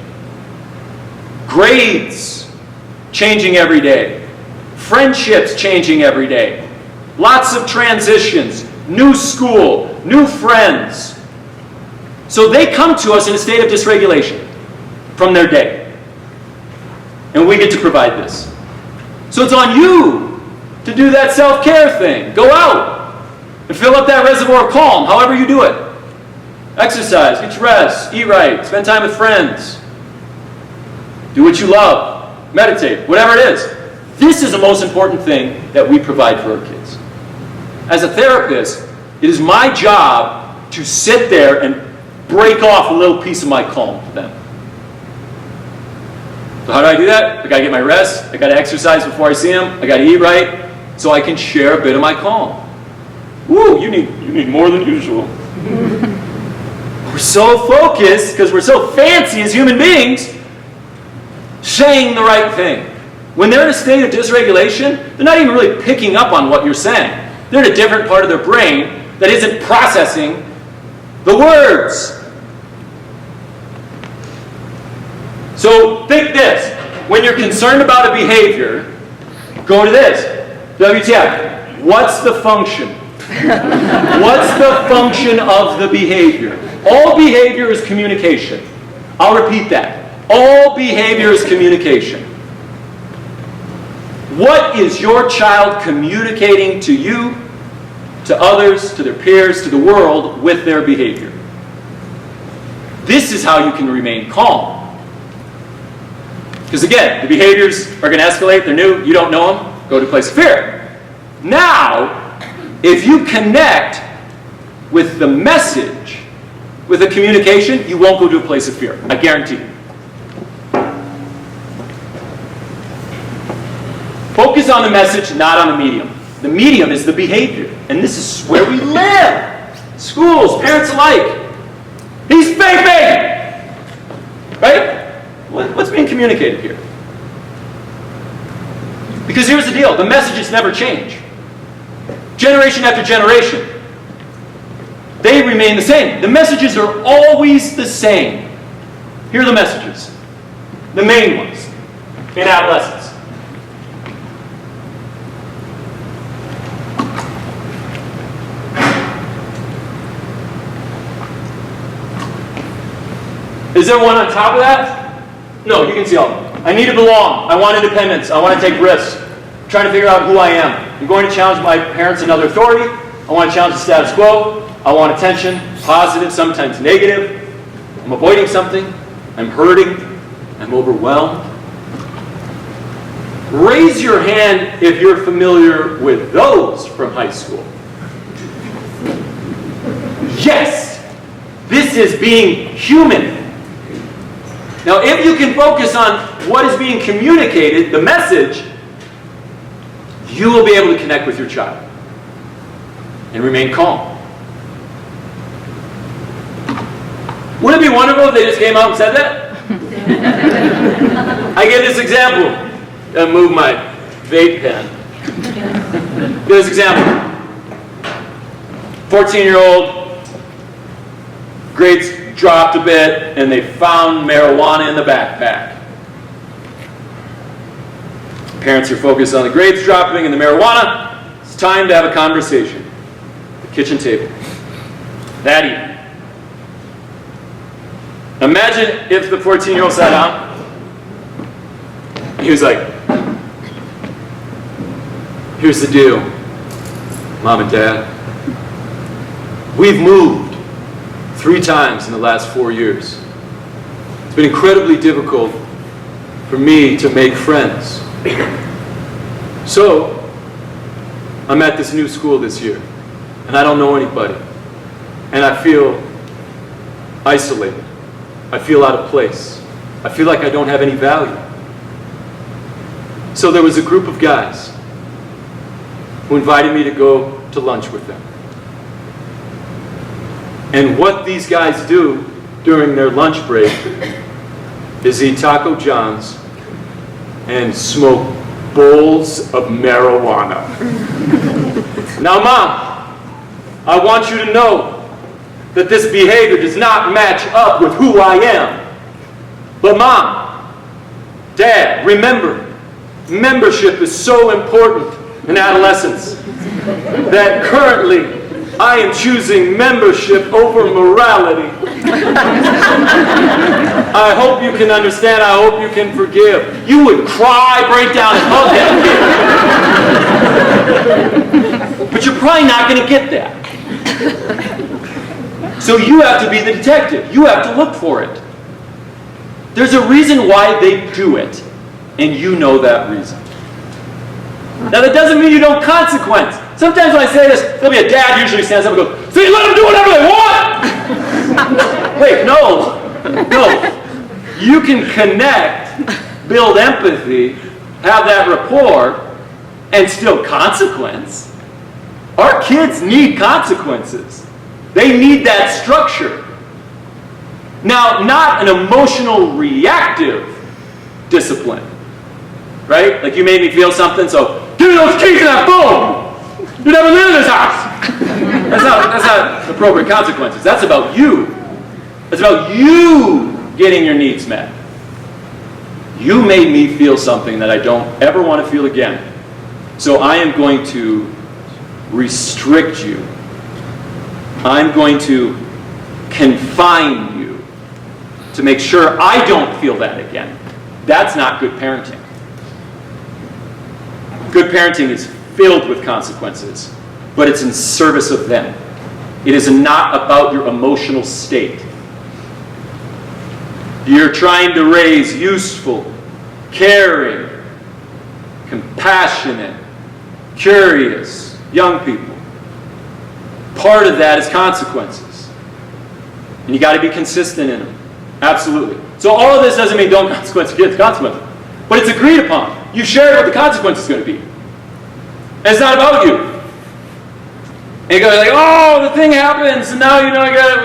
Grades changing every day. Friendships changing every day. Lots of transitions. New school. New friends. So they come to us in a state of dysregulation from their day. And we get to provide this. So it's on you to do that self-care thing. Go out and fill up that reservoir of calm, however you do it. Exercise, get your rest, eat right, spend time with friends. Do what you love, meditate, whatever it is. This is the most important thing that we provide for our kids. As a therapist, it is my job to sit there and break off a little piece of my calm for them. So how do I do that? I gotta get my rest, I gotta exercise before I see them, I gotta eat right, so I can share a bit of my calm. Woo, you need more than usual. We're so focused, because we're so fancy as human beings, saying the right thing. When they're in a state of dysregulation, they're not even really picking up on what you're saying. They're in a different part of their brain that isn't processing the words. So think this. When you're concerned about a behavior, go to this. WTF. What's the function? What's the function of the behavior? All behavior is communication. I'll repeat that. All behavior is communication. What is your child communicating to you, to others, to their peers, to the world with their behavior? This is how you can remain calm. Because again, the behaviors are going to escalate, they're new, you don't know them, go to a place of fear. Now, if you connect with the message, with the communication, you won't go to a place of fear. I guarantee you. Focus on the message, not on the medium. The medium is the behavior. And this is where we live. Schools, parents alike. He's vaping! Right? What's being communicated here? Because here's the deal. The messages never change. Generation after generation. They remain the same. The messages are always the same. Here are the messages. The main ones in adolescence. Is there one on top of that? No, you can see all of them. I need to belong. I want independence. I want to take risks. I'm trying to figure out who I am. I'm going to challenge my parents and other authority. I want to challenge the status quo. I want attention, positive, sometimes negative. I'm avoiding something. I'm hurting. I'm overwhelmed. Raise your hand if you're familiar with those from high school. Yes! This is being human. Now, if you can focus on what is being communicated, the message, you will be able to connect with your child and remain calm. Wouldn't it be wonderful if they just came out and said that? I give this example. I move my vape pen. This example. 14-year-old, grades dropped a bit, and they found marijuana in the backpack. Parents are focused on the grades dropping and the marijuana. It's time to have a conversation at the kitchen table that evening. Imagine if the 14-year-old sat down. He was like, here's the deal, Mom and Dad. We've moved 3 times in the last 4 years. It's been incredibly difficult for me to make friends. So, I'm at this new school this year, and I don't know anybody. And I feel isolated. I feel out of place. I feel like I don't have any value. So there was a group of guys who invited me to go to lunch with them. And what these guys do during their lunch break is eat Taco John's and smoke bowls of marijuana. Now, Mom, I want you to know that this behavior does not match up with who I am. But Mom, Dad, remember, membership is so important in adolescence that currently I am choosing membership over morality. I hope you can understand. I hope you can forgive. You would cry, break down, and hug that kid. But you're probably not going to get that. So you have to be the detective. You have to look for it. There's a reason why they do it, and you know that reason. Now that doesn't mean you don't consequence. Sometimes when I say this, there'll be a dad usually stands up and goes, so you let them do whatever they want? Wait, no. You can connect, build empathy, have that rapport, and still consequence. Our kids need consequences. They need that structure. Now, not an emotional reactive discipline, right? Like you made me feel something, so give me those keys and that phone. You never live in this house. That's not appropriate consequences. That's about you. That's about you getting your needs met. You made me feel something that I don't ever want to feel again. So I am going to restrict you. I'm going to confine you to make sure I don't feel that again. That's not good parenting. Good parenting is filled with consequences, but it's in service of them. It is not about your emotional state. You're trying to raise useful, caring, compassionate, curious young people. Part of that is consequences. And you got to be consistent in them. Absolutely. So all of this doesn't mean don't consequence kids, consequences. But it's agreed upon. You shared what the consequence is going to be. And it's not about you. And you go like, oh, the thing happens, and now we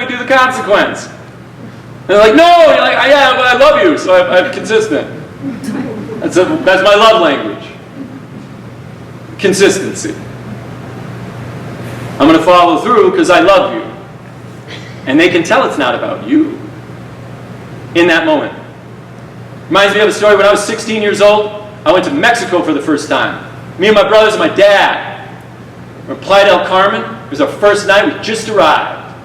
do the consequence. And they're like, no, you're like, yeah, but I love you, so I'm consistent. That's my love language. Consistency. I'm going to follow through because I love you. And they can tell it's not about you in that moment. Reminds me of a story when I was 16 years old. I went to Mexico for the first time. Me and my brothers and my dad. We're in Playa del Carmen. It was our first night. We just arrived.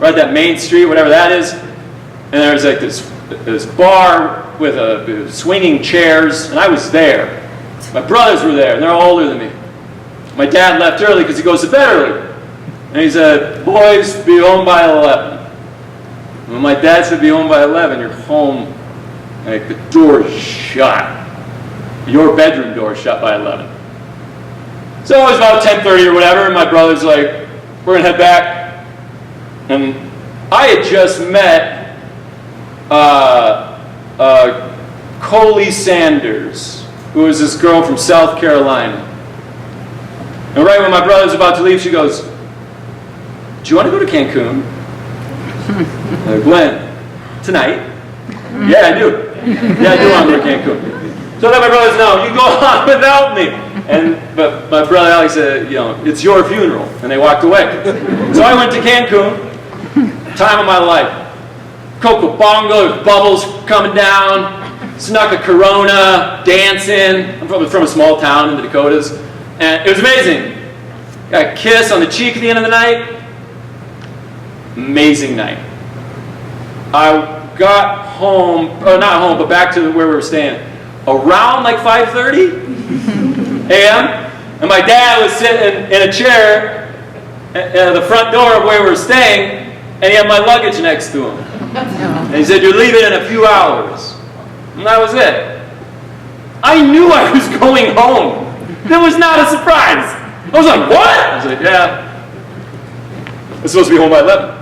We're at that main street, whatever that is. And there was like this bar with swinging chairs, and I was there. My brothers were there, and they're all older than me. My dad left early because he goes to bed early. And he said, boys, be home by 11. When my dad said be home by 11, you're home, like the door is shut. Your bedroom door is shut by 11. So it was about 10:30 or whatever, and my brother's like, we're going to head back. And I had just met Coley Sanders, who was this girl from South Carolina. And right when my brother's about to leave, she goes, do you want to go to Cancun? I'm like, when? Tonight? Yeah, I do. Yeah, I do want to go to Cancun. So I let my brothers know, you go on without me. But my brother Alex said, it's your funeral. And they walked away. So I went to Cancun. Time of my life. Coco Bongo, there's bubbles coming down. Snuck a Corona, dancing. I'm from a small town in the Dakotas. And it was amazing. Got a kiss on the cheek at the end of the night. Amazing night. I got home, not home, but back to where we were staying, around like 5:30 a.m. And my dad was sitting in a chair at the front door of where we were staying, and he had my luggage next to him. And he said, you're leaving in a few hours. And that was it. I knew I was going home. That was not a surprise. I was like, what? I was like, yeah. I'm supposed to be home by 11.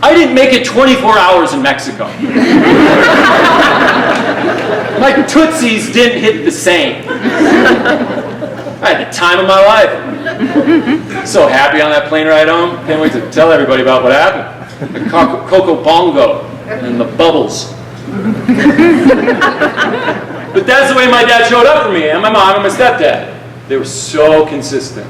I didn't make it 24 hours in Mexico. My tootsies didn't hit the same. I had the time of my life. So happy on that plane ride home. Can't wait to tell everybody about what happened. The Coco Bongo and the bubbles. But that's the way my dad showed up for me, and my mom and my stepdad. They were so consistent.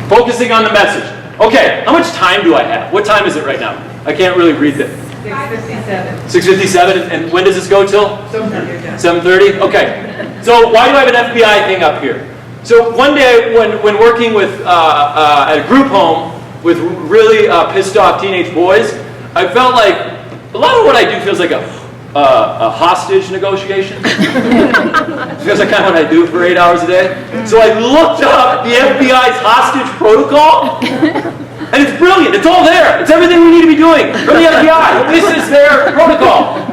Focusing on the message. Okay, how much time do I have? What time is it right now? I can't really read that. 6:57. 6:57, and when does this go till? 7:30. Okay. So why do I have an FBI thing up here? So one day when working with at a group home with really pissed off teenage boys, I felt like a lot of what I do feels like a hostage negotiation. Feels like kind of what I do for 8 hours a day. So I looked up the FBI's hostage protocol, and it's brilliant. It's all there. It's everything we need to be doing from the FBI. This is their protocol.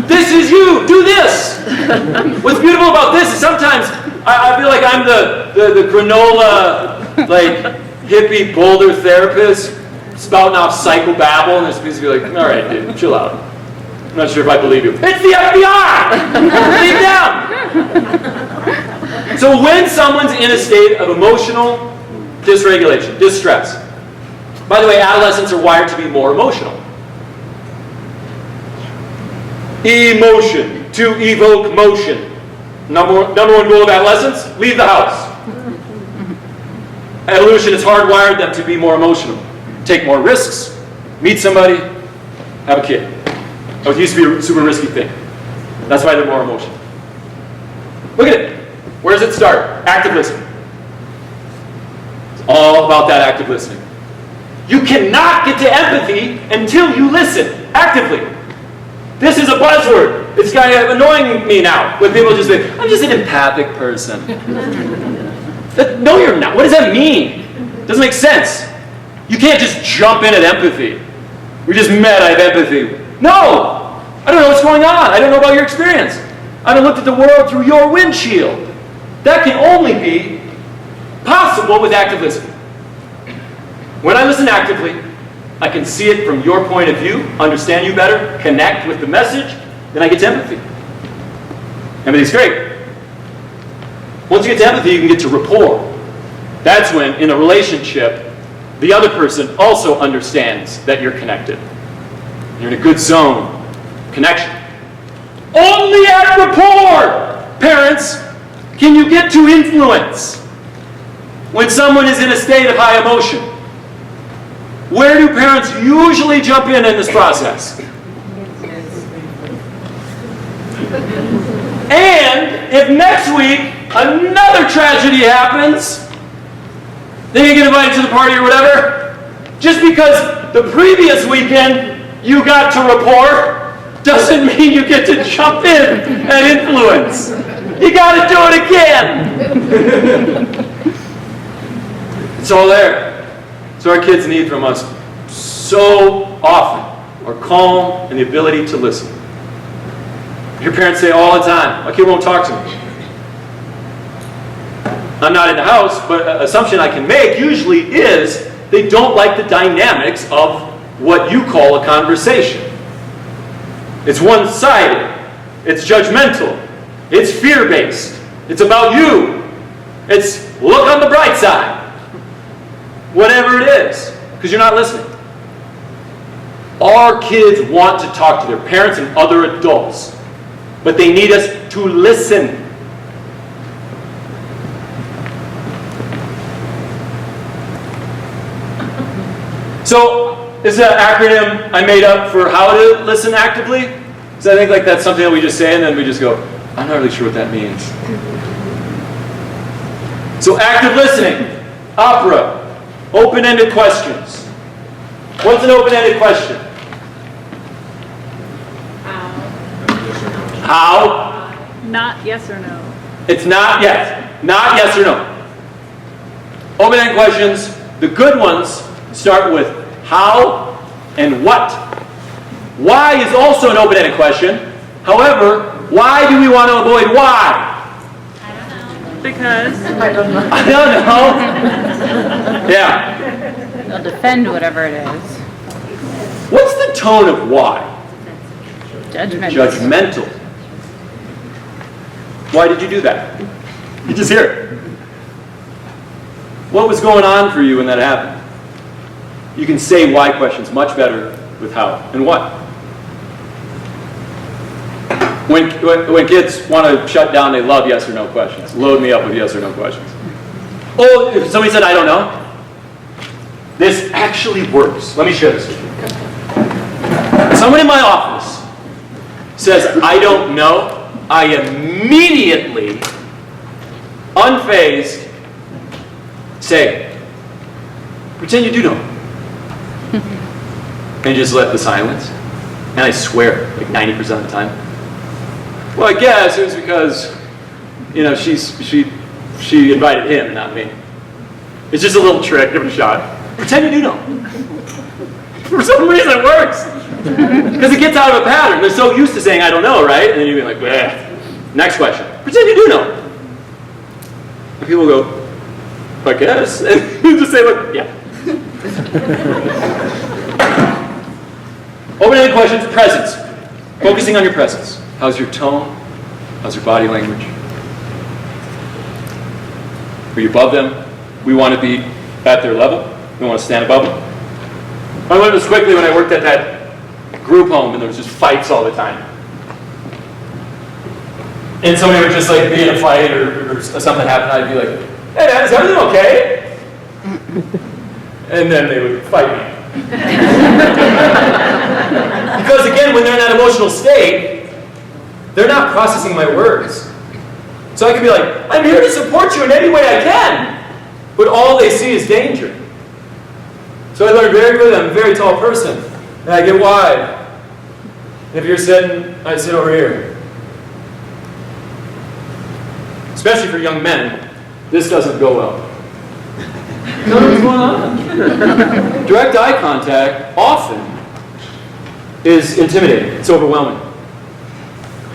This is you. do this. What's beautiful about this is sometimes I feel like I'm the granola, like, hippie boulder therapist spouting off psychobabble, and there's supposed to be like, all right, dude, chill out. I'm not sure if I believe you. It's the FBI! Leave them! So when someone's in a state of emotional dysregulation, distress, by the way, adolescents are wired to be more emotional. Emotion, to evoke motion. Number one goal of adolescence, leave the house. Evolution has hardwired them to be more emotional. Take more risks, meet somebody, have a kid. It used to be a super risky thing. That's why they're more emotional. Look at it. Where does it start? Active listening. It's all about that active listening. You cannot get to empathy until you listen actively. This is a buzzword. It's kind of annoying me now when people just say, I'm just an empathic person. No, you're not. What does that mean? It doesn't make sense. You can't just jump in at empathy. We just met, I have empathy. No! I don't know what's going on. I don't know about your experience. I haven't looked at the world through your windshield. That can only be possible with active listening. When I listen actively, I can see it from your point of view, understand you better, connect with the message, then I get to empathy. Empathy's great. Once you get to empathy, you can get to rapport. That's when, in a relationship, the other person also understands that you're connected. You're in a good zone. Connection. Only at rapport, parents, can you get to influence when someone is in a state of high emotion. Where do parents usually jump in this process? And if next week another tragedy happens, then you get invited to the party or whatever, just because the previous weekend you got to rapport doesn't mean you get to jump in and influence. You got to do it again. It's all there. So our kids need from us so often are calm and the ability to listen. Your parents say all the time, my kid won't talk to me. I'm not in the house, but an assumption I can make usually is they don't like the dynamics of what you call a conversation. It's one-sided. It's judgmental. It's fear-based. It's about you. It's look on the bright side. Whatever it is, because you're not listening. Our kids want to talk to their parents and other adults, but they need us to listen. So, this is an acronym I made up for how to listen actively. So I think like that's something that we just say and then we just go, I'm not really sure what that means. So active listening, opera, open-ended questions. What's an open-ended question? How? Not yes or no. It's not yes. Not yes or no. Open-ended questions, the good ones start with how and what. Why is also an open-ended question. However, why do we want to avoid why? Because I don't know. Yeah. They'll defend whatever it is. What's the tone of why? Judgment. Judgmental. Why did you do that? You just hear it. What was going on for you when that happened? You can say why questions much better with how and what. When kids want to shut down, they love yes or no questions. Load me up with yes or no questions. Oh, if somebody said, I don't know, this actually works. Let me share this with you. Someone in my office says, I don't know. I immediately, unfazed, say, pretend you do know. And just let the silence. And I swear, like 90% of the time. Well, I guess it was because, you know, she invited him, not me. It's just a little trick, give it a shot. Pretend you do know. For some reason it works. Because it gets out of a pattern. They're so used to saying, I don't know, right? And then you'd be like, bleh. Next question. Pretend you do know. And people go, I guess. And you just say, like, yeah. Open-ended questions, presence. Focusing on your presence. How's your tone? How's your body language? Are you above them? We want to be at their level. We want to stand above them. I learned this quickly when I worked at that group home and there was just fights all the time. And somebody would just like be in a fight or something happened, I'd be like, hey man, is everything okay? And then they would fight me. Because again, when they're in that emotional state, they're not processing my words. So I could be like, I'm here to support you in any way I can. But all they see is danger. So I learned very quickly, I'm a very tall person. And I get wide. If you're sitting, I sit over here. Especially for young men, this doesn't go well. What's going on? Direct eye contact often is intimidating. It's overwhelming.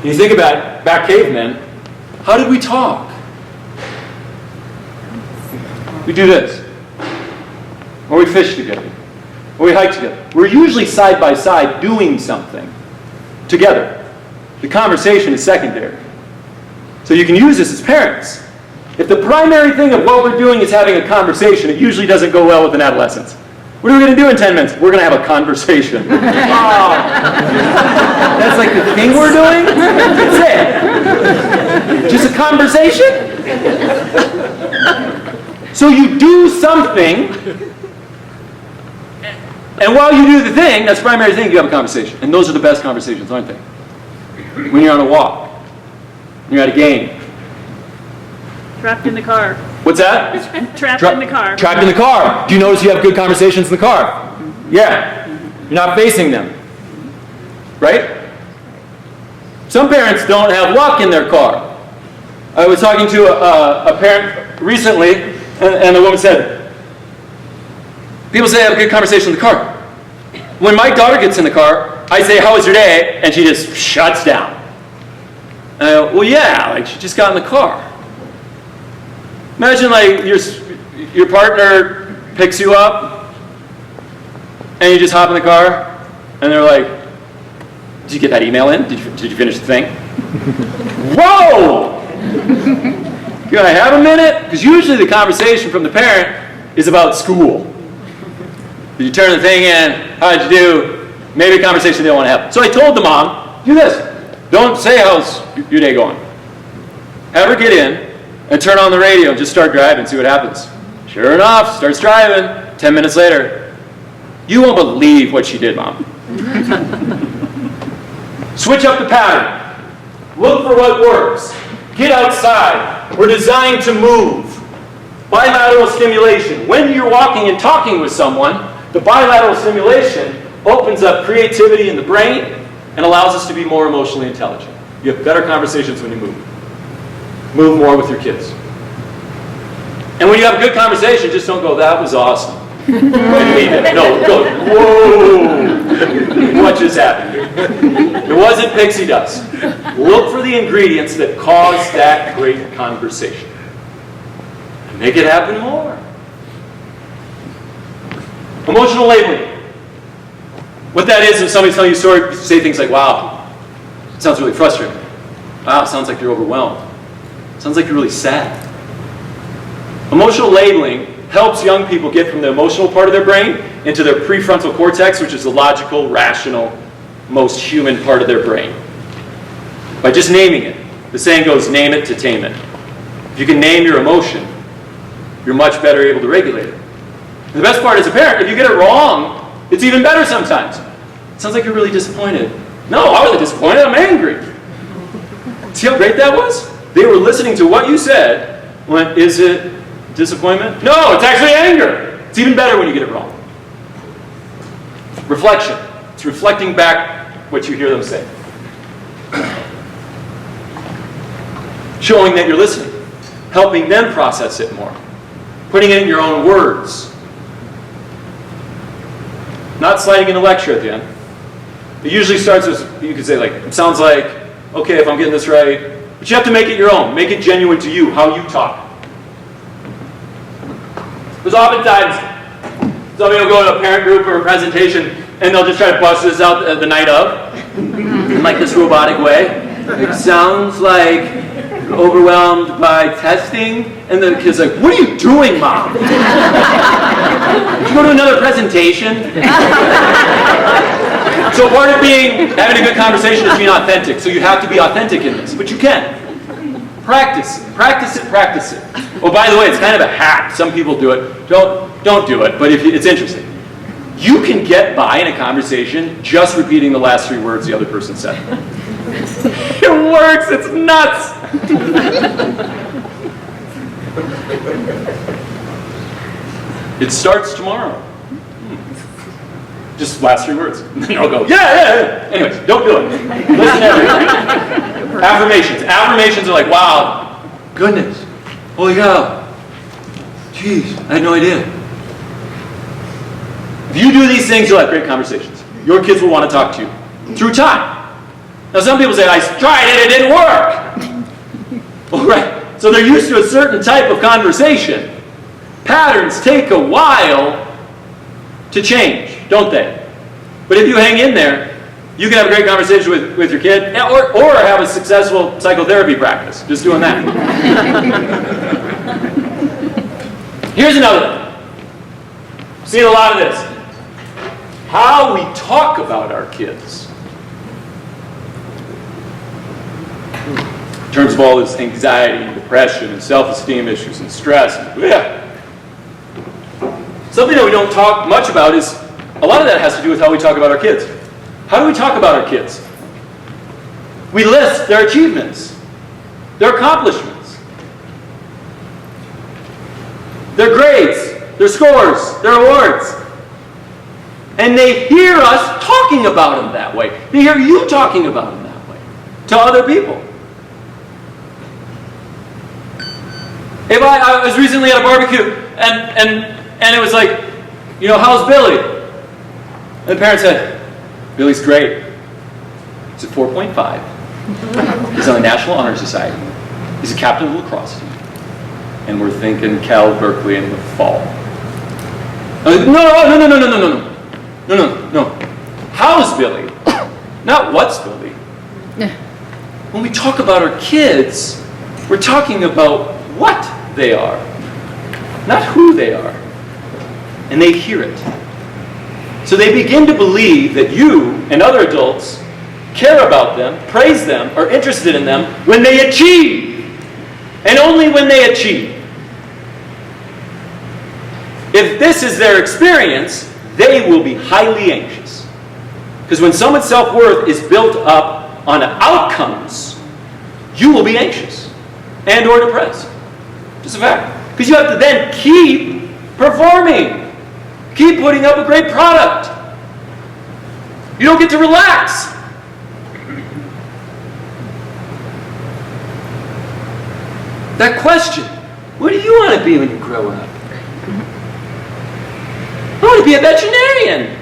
You think about back cavemen, how did we talk? We do this. Or we fish together. Or we hike together. We're usually side by side doing something together. The conversation is secondary. So you can use this as parents. If the primary thing of what we're doing is having a conversation, it usually doesn't go well with an adolescent. What are we going to do in 10 minutes? We're going to have a conversation. That's like the thing we're doing? That's it. Just a conversation? So you do something, and while you do the thing, that's the primary thing, you have a conversation. And those are the best conversations, aren't they? When you're on a walk, when you're at a game. Trapped in the car. What's that? Trapped in the car. Trapped in the car. Do you notice you have good conversations in the car? Yeah. You're not facing them. Right? Some parents don't have luck in their car. I was talking to a parent recently, and the woman said, people say I have a good conversation in the car. When my daughter gets in the car, I say, how was your day? And she just shuts down. And I go, well, yeah, like she just got in the car. Imagine like your partner picks you up and you just hop in the car and they're like, did you get that email in? Did you finish the thing? Whoa! Can I have a minute? Because usually the conversation from the parent is about school. Did you turn the thing in? How did you do? Maybe a conversation they don't want to have. So I told the mom, do this. Don't say how's your day going. Have her get in and turn on the radio and just start driving and see what happens. Sure enough, starts driving. 10 minutes later, you won't believe what she did, Mom. Switch up the pattern. Look for what works. Get outside. We're designed to move. Bilateral stimulation. When you're walking and talking with someone, the bilateral stimulation opens up creativity in the brain and allows us to be more emotionally intelligent. You have better conversations when you move. Move more with your kids. And when you have a good conversation, just don't go, that was awesome. And leave it. No, go, whoa. What just happened? It wasn't pixie dust. Look for the ingredients that cause that great conversation. And make it happen more. Emotional labeling. What that is, when somebody's telling you a story, you say things like, wow, it sounds really frustrating. Wow, it sounds like you're overwhelmed. It sounds like you're really sad. Emotional labeling helps young people get from the emotional part of their brain into their prefrontal cortex, which is the logical, rational, most human part of their brain. By just naming it. The saying goes, name it to tame it. If you can name your emotion, you're much better able to regulate it. And the best part as a parent, if you get it wrong, it's even better sometimes. It sounds like you're really disappointed. No, I wasn't disappointed, I'm angry. See how great that was? They were listening to what you said, went, is it disappointment? No, it's actually anger. It's even better when you get it wrong. Reflection. It's reflecting back what you hear them say. Showing that you're listening. Helping them process it more. Putting it in your own words. not sliding in a lecture at the end. It usually starts with, you could say like, it sounds like, okay, if I'm getting this right, but you have to make it your own. Make it genuine to you, how you talk. There's oftentimes, somebody will go to a parent group or a presentation, and they'll just try to bust this out the night of, in like this robotic way. It sounds like overwhelmed by testing, and the kid's like, what are you doing, Mom? Did you go to another presentation? So part of having a good conversation is being authentic. So you have to be authentic in this, but you can. Practice it. Oh, by the way, it's kind of a hack. Some people do it. Don't do it, but it's interesting. You can get by in a conversation just repeating the last 3 words the other person said. It works. It's nuts. It starts tomorrow. Just last 3 words. And then I'll go, yeah. Anyways, don't do it. Listen to everything. Affirmations are like, wow, goodness, holy cow, jeez, I had no idea. If you do these things, you'll have great conversations. Your kids will want to talk to you through time. Now some people say, I tried it didn't work. All right, so they're used to a certain type of conversation. Patterns take a while to change, don't they? But if you hang in there, you can have a great conversation with your kid, or have a successful psychotherapy practice, just doing that. Here's another thing. I've seen a lot of this. How we talk about our kids. In terms of all this anxiety and depression and self-esteem issues and stress. Something that we don't talk much about is, a lot of that has to do with how we talk about our kids. How do we talk about our kids? We list their achievements, their accomplishments, their grades, their scores, their awards. And they hear us talking about them that way. They hear you talking about them that way to other people. If I was recently at a barbecue and it was like, how's Billy? And the parent said, Billy's great. He's at 4.5. He's on the National Honor Society. He's a captain of the lacrosse team. And we're thinking Cal Berkeley in the fall. Like, no. How's Billy? Not what's Billy. When we talk about our kids, we're talking about what they are, not who they are. And they hear it. So they begin to believe that you and other adults care about them, praise them, are interested in them when they achieve. And only when they achieve. If this is their experience, they will be highly anxious. Because when someone's self-worth is built up on outcomes, you will be anxious and or depressed. Just a fact. Because you have to then keep performing. Keep putting up a great product. You don't get to relax. That question, what do you want to be when you grow up? I want to be a veterinarian.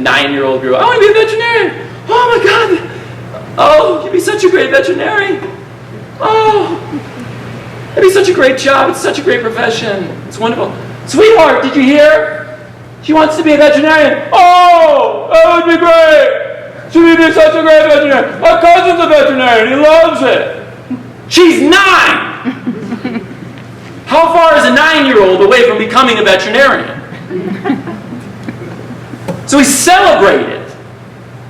9-year-old girl, I want to be a veterinarian. Oh my God. Oh, you'd be such a great veterinarian. Oh, that'd be such a great job. It's such a great profession. It's wonderful. Sweetheart, did you hear? She wants to be a veterinarian. Oh, that would be great. She would be such a great veterinarian. My cousin's a veterinarian. He loves it. She's 9. How far is a 9-year-old away from becoming a veterinarian? So we celebrate it.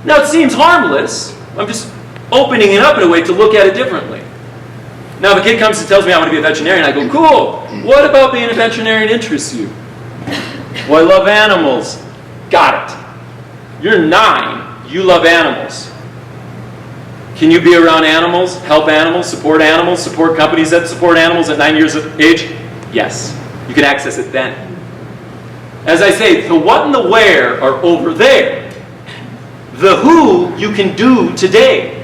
Now it seems harmless. I'm just opening it up in a way to look at it differently. Now if a kid comes and tells me I want to be a veterinarian, I go, cool. What about being a veterinarian interests you? Well, I love animals. Got it. You're 9. You love animals. Can you be around animals, help animals, support companies that support animals at 9 years of age? Yes. You can access it then. As I say, the what and the where are over there. The who you can do today.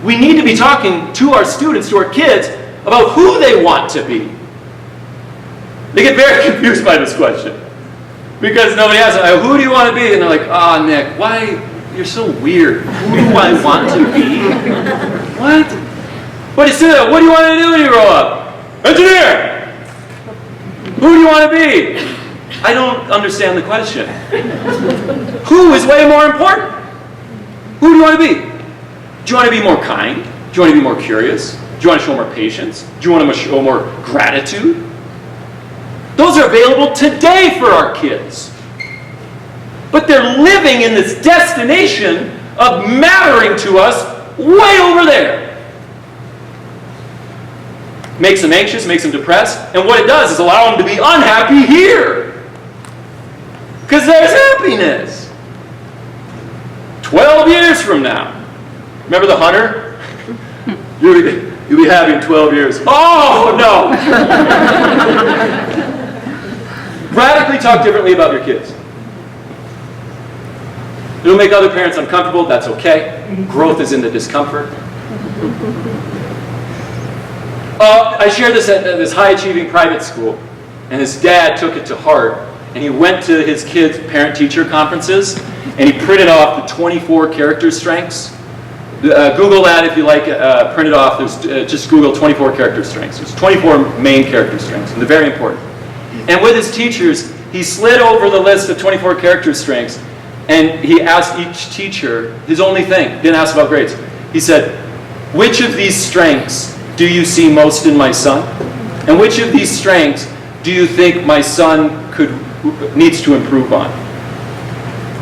We need to be talking to our students, to our kids, about who they want to be. They get very confused by this question. Because nobody asks, who do you want to be? And they're like, oh, Nick, why? You're so weird. Who do I want to be? What? But you say, what do you want to do when you grow up? Engineer! Who do you want to be? I don't understand the question. Who is way more important? Who do you want to be? Do you want to be more kind? Do you want to be more curious? Do you want to show more patience? Do you want to show more gratitude? Those are available today for our kids. But they're living in this destination of mattering to us way over there. Makes them anxious, makes them depressed, and what it does is allow them to be unhappy here. Because there's happiness. 12 years from now. Remember the hunter? You'll be happy in 12 years. Oh, no! Radically talk differently about your kids. It'll make other parents uncomfortable. That's okay. Growth is in the discomfort. I shared this at this high-achieving private school, and his dad took it to heart, and he went to his kids' parent-teacher conferences, and he printed off the 24 character strengths. Google that if you like, print it off. Just Google 24 character strengths. There's 24 main character strengths, and they're very important. And with his teachers, he slid over the list of 24 character strengths, and he asked each teacher his only thing. Didn't ask about grades. He said, which of these strengths do you see most in my son? And which of these strengths do you think my son needs to improve on?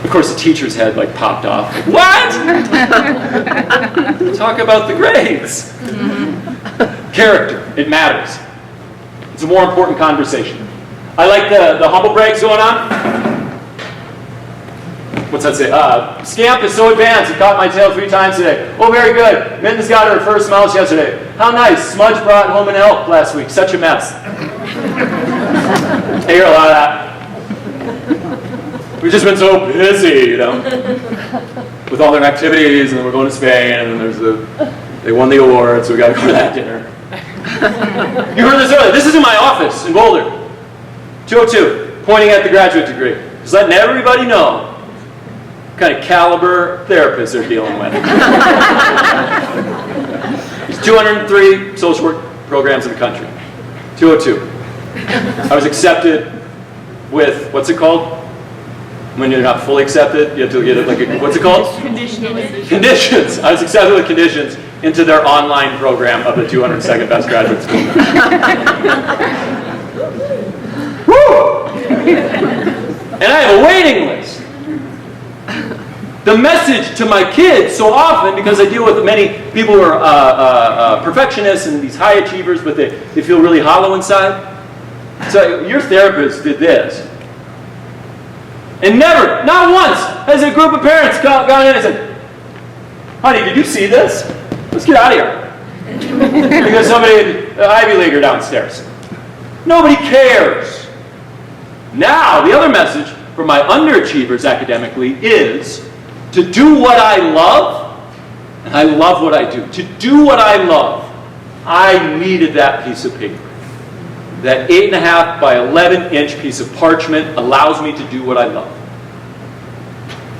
Of course, the teacher's head popped off. What? Talk about the grades. Character, it matters. It's a more important conversation. I like the humble brags going on. What's that say? Scamp is so advanced, he caught my tail 3 times today. Oh, very good. Mitten's got her first mouse yesterday. How nice. Smudge brought home an elk last week. Such a mess. I hear a lot of that. We've just been so busy, with all their activities, and then we're going to Spain, and then they won the award, so we got to go to that dinner. You heard this earlier. This is in my office in Boulder. 202, pointing at the graduate degree. Just letting everybody know what kind of caliber therapists they're dealing with. There's 203 social work programs in the country. 202. I was accepted with, what's it called? When you're not fully accepted, you have to get what's it called? Conditions. I was accepted with conditions into their online program of the 202nd best graduate school. Woo! And I have a waiting list. The message to my kids so often, because I deal with many people who are perfectionists and these high achievers, but they feel really hollow inside. So your therapist did this. And never, not once, has a group of parents gone in and said, honey, did you see this? Let's get out of here. Because somebody, an Ivy Leaguer downstairs. Nobody cares. Now, the other message for my underachievers academically is to do what I love, and I love what I do. To do what I love, I needed that piece of paper. That 8.5 by 11-inch piece of parchment allows me to do what I love.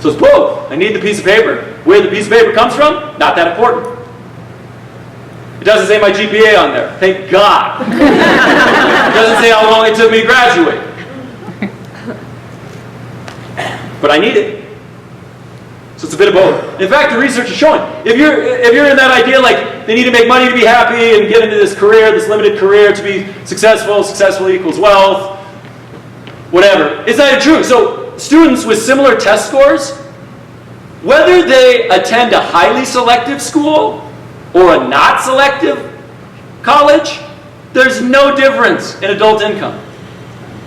So it's both. I need the piece of paper. Where the piece of paper comes from, not that important. It doesn't say my GPA on there. Thank God. It doesn't say how long it took me to graduate. But I need it. So it's a bit of both. In fact, the research is showing, if you're in that idea they need to make money to be happy and get into this career, this limited career to be successful equals wealth, whatever, it's not true. So students with similar test scores, whether they attend a highly selective school or a not selective college, there's no difference in adult income.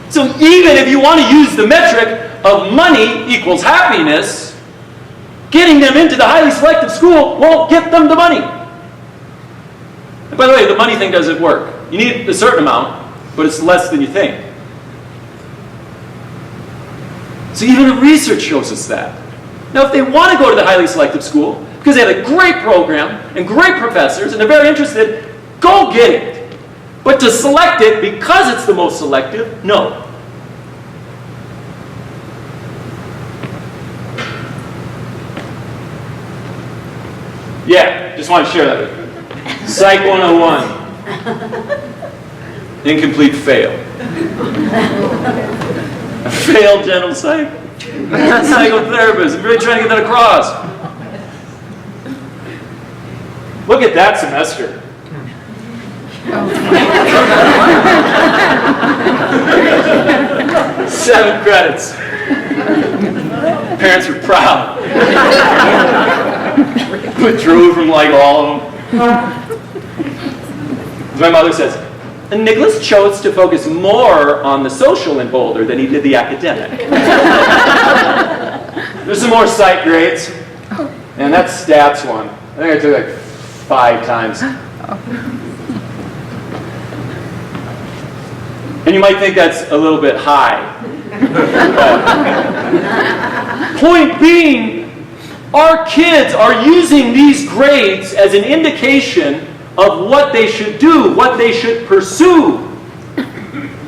So even if you want to use the metric of money equals happiness, getting them into the highly selective school won't get them the money. And by the way, the money thing doesn't work. You need a certain amount, but it's less than you think. So even the research shows us that. Now, if they want to go to the highly selective school, because they have a great program and great professors, and they're very interested, go get it. But to select it because it's the most selective, no. Yeah, just want to share that with you. Psych 101. Incomplete fail. I failed general psych. Psychotherapist. I'm really trying to get that across. Look at that semester. 7 credits. Parents were proud. Withdrew from like all of them. As my mother says, and Nicholas chose to focus more on the social in Boulder than he did the academic. There's some more psych grades. And that's stats one. I think I took like 5 times. And you might think that's a little bit high. Point being, our kids are using these grades as an indication of what they should do, what they should pursue.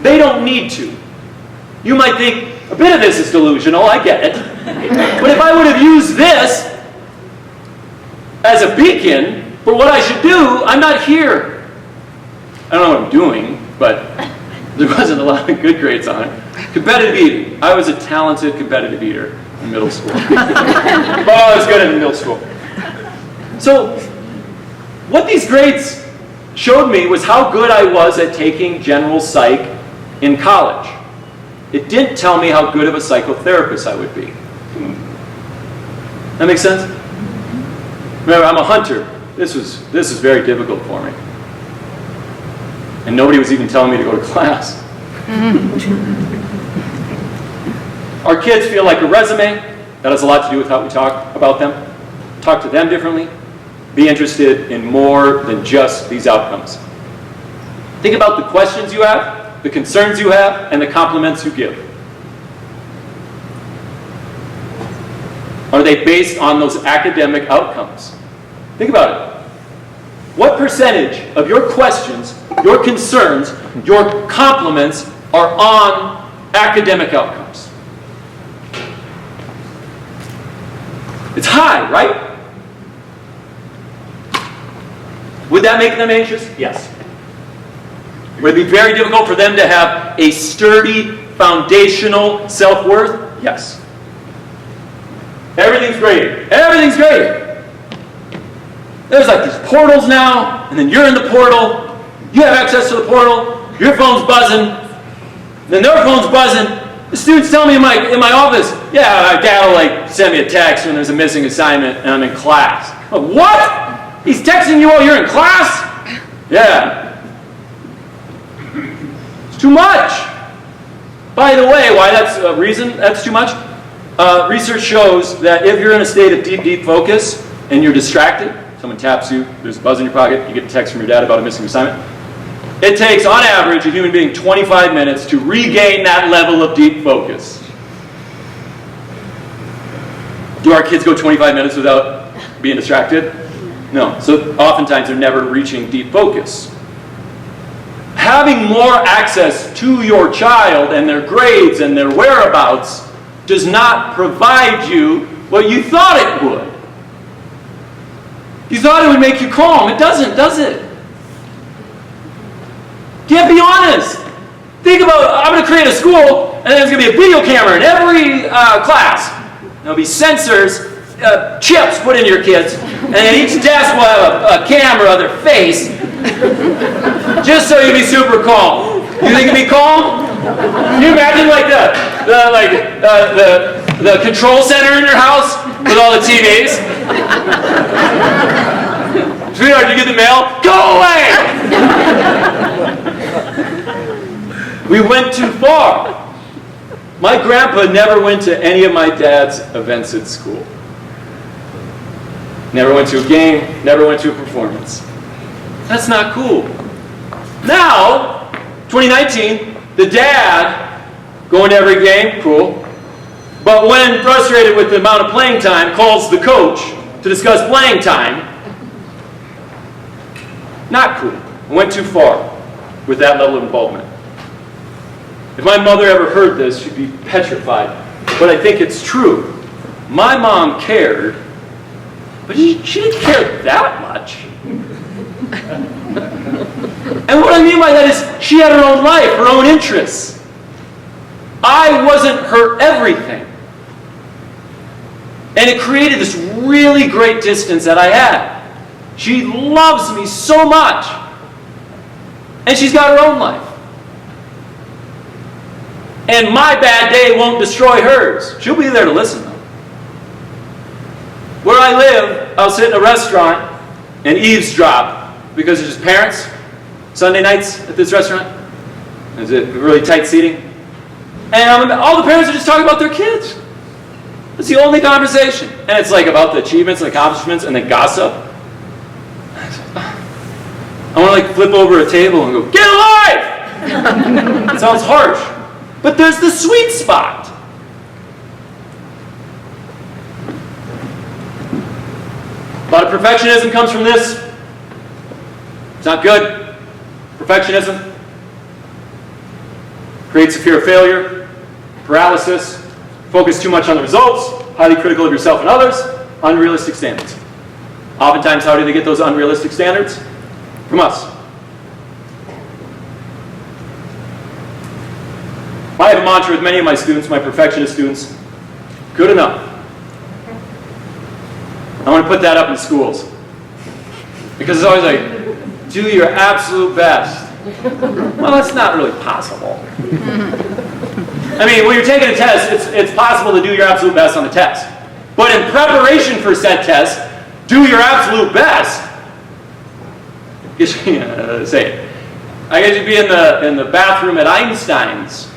They don't need to. You might think, a bit of this is delusional, I get it. But if I would have used this as a beacon for what I should do, I'm not here. I don't know what I'm doing, but there wasn't a lot of good grades on it. Competitive eating. I was a talented competitive eater in middle school. But I was good in middle school. So, what these grades showed me was how good I was at taking general psych in college. It didn't tell me how good of a psychotherapist I would be. That makes sense? Remember, I'm a hunter. This was very difficult for me. And nobody was even telling me to go to class. Our kids feel like a resume. That has a lot to do with how we talk about them. Talk to them differently. Be interested in more than just these outcomes. Think about the questions you have, the concerns you have, and the compliments you give. Are they based on those academic outcomes? Think about it. What percentage of your questions, your concerns, your compliments are on academic outcomes? It's high, right? Would that make them anxious? Yes. Would it be very difficult for them to have a sturdy, foundational self-worth? Yes. Everything's great. Everything's great. There's like these portals now, and then you're in the portal. You have access to the portal. Your phone's buzzing. Then their phone's buzzing. The students tell me in my office, yeah, my dad will like send me a text when there's a missing assignment and I'm in class. Oh, what? He's texting you while you're in class? Yeah. It's too much. By the way, why that's a reason that's too much? Research shows that if you're in a state of deep focus and you're distracted, someone taps you, there's a buzz in your pocket, you get a text from your dad about a missing assignment, it takes, on average, a human being 25 minutes to regain that level of deep focus. Do our kids go 25 minutes without being distracted? No. So oftentimes they're never reaching deep focus. Having more access to your child and their grades and their whereabouts does not provide you what you thought it would. You thought it would make you calm. It doesn't, does it? Can't be honest. Think about, I'm going to create a school, and there's going to be a video camera in every class. There'll be sensors, chips put into your kids, and then each desk will have a camera of their face, just so you'll be super calm. You think you'll be calm? Can you imagine like the control center in your house with all the TVs? Sweetheart, did you get the mail? Go away! We went too far. My grandpa never went to any of my dad's events at school. Never went to a game, never went to a performance. That's not cool. Now, 2019, the dad going to every game, cool. But when frustrated with the amount of playing time, calls the coach to discuss playing time. Not cool. Went too far with that level of involvement. If my mother ever heard this, she'd be petrified. But I think it's true. My mom cared But she didn't care that much. And what I mean by that is she had her own life, her own interests. I wasn't her everything. And it created this really great distance that I had. She loves me so much. And she's got her own life. And my bad day won't destroy hers. She'll be there to listen, though. Where I live, I'll sit in a restaurant and eavesdrop because there's just parents Sunday nights at this restaurant. Is it really tight seating? And all the parents are just talking about their kids. It's the only conversation. And it's like about the achievements and accomplishments and then gossip. I want to like flip over a table and go, get alive! It sounds harsh. But there's the sweet spot. A lot of perfectionism comes from this. It's not good. Perfectionism creates a fear of failure, paralysis, focus too much on the results, highly critical of yourself and others, unrealistic standards. Oftentimes, how do they get those unrealistic standards? From us. I have a mantra with many of my students, my perfectionist students, good enough. I want to put that up in schools. Because it's always like, do your absolute best. Well, that's not really possible. I mean, when you're taking a test, it's possible to do your absolute best on the test. But in preparation for said test, do your absolute best. Say it. I guess you'd be in the bathroom at Einstein's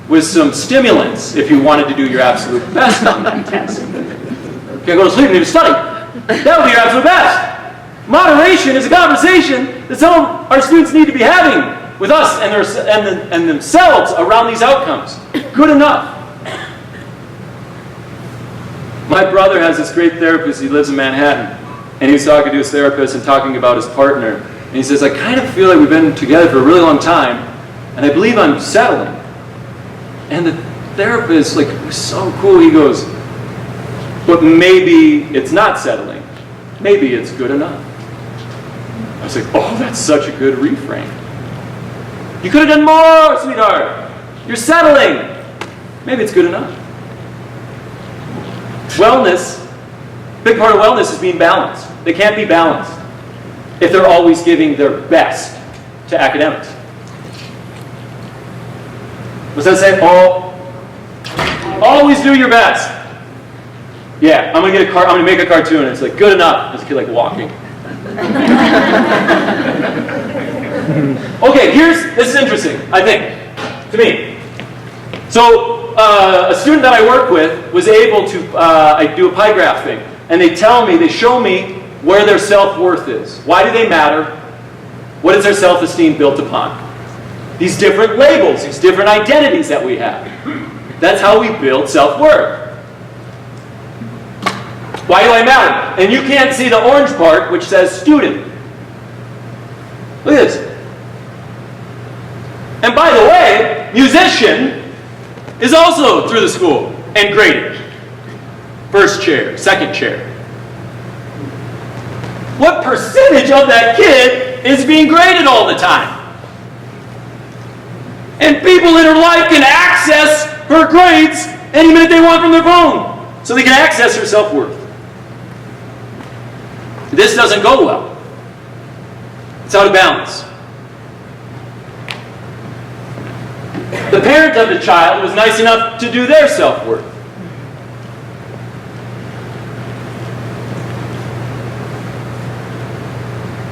with some stimulants if you wanted to do your absolute best on that test. You can't go to sleep and need to study. That would be your absolute best. Moderation is a conversation that some of our students need to be having with us and themselves around these outcomes. Good enough. My brother has this great therapist. He lives in Manhattan. And he was talking to his therapist and talking about his partner. And he says, I kind of feel like we've been together for a really long time. And I believe I'm settling. And the therapist, like, was so cool. He goes, but maybe it's not settling. Maybe it's good enough. I was like, oh, that's such a good reframe. You could have done more, sweetheart. You're settling. Maybe it's good enough. Wellness, big part of wellness is being balanced. They can't be balanced if they're always giving their best to academics. What's that say? Oh, always do your best. Yeah, I'm gonna make a cartoon. And it's like good enough. This kid like walking. Okay, this is interesting. I think to me. So a student that I work with was able to. I do a pie graph thing, and they show me where their self-worth is. Why do they matter? What is their self-esteem built upon? These different labels, these different identities that we have. That's how we build self-worth. Why do I matter? And you can't see the orange part, which says student. Look at this. And by the way, musician is also through the school and graded. First chair, second chair. What percentage of that kid is being graded all the time? And people in her life can access her grades any minute they want from their phone. So they can access her self-worth. This doesn't go well. It's out of balance. The parent of the child was nice enough to do their self-worth.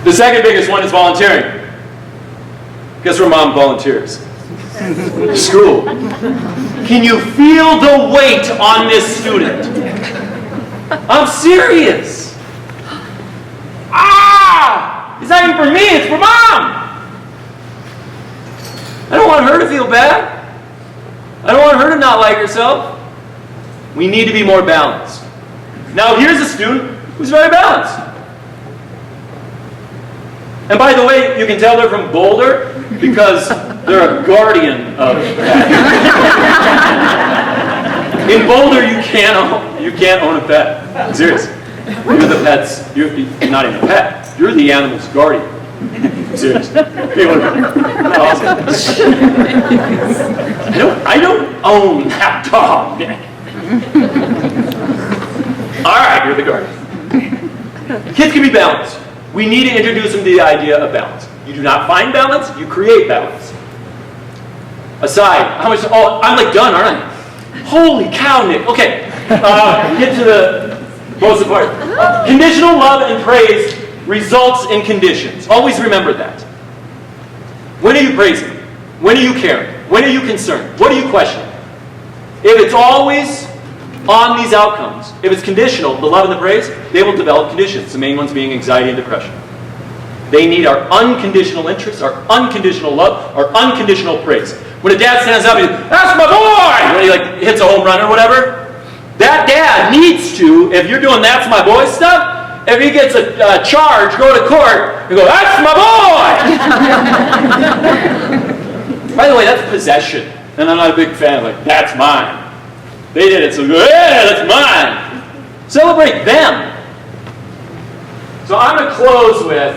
The second biggest one is volunteering. Guess where mom volunteers? School. Can you feel the weight on this student? I'm serious. It's not even for me, it's for mom. I don't want her to feel bad. I don't want her to not like herself. We need to be more balanced. Now here's a student who's very balanced. And by the way, you can tell they're from Boulder because they're a guardian of that. In Boulder, you can't own a pet. I'm serious. You're the pet's, you're not even a pet, you're the animal's guardian. Seriously. Awesome. I don't own that dog. All right, you're the guardian. Kids can be balanced. We need to introduce them to the idea of balance. You do not find balance, you create balance. Aside, how much, oh, I'm like done, aren't I? Holy cow, Nick. Okay, get to the most important part. Conditional love and praise results in conditions. Always remember that. When are you praising? When are you caring? When are you concerned? What are you questioning? If it's always on these outcomes, if it's conditional, the love and the praise, they will develop conditions, the main ones being anxiety and depression. They need our unconditional interest, our unconditional love, our unconditional praise. When a dad stands up and he, that's my boy! When he like hits a home run or whatever, that dad needs to, if you're doing that's my boy stuff, if he gets a charge, go to court, and go, that's my boy! By the way, that's possession. And I'm not a big fan of like, that's mine. They did it, so go, yeah, that's mine. Celebrate them. So I'm going to close with,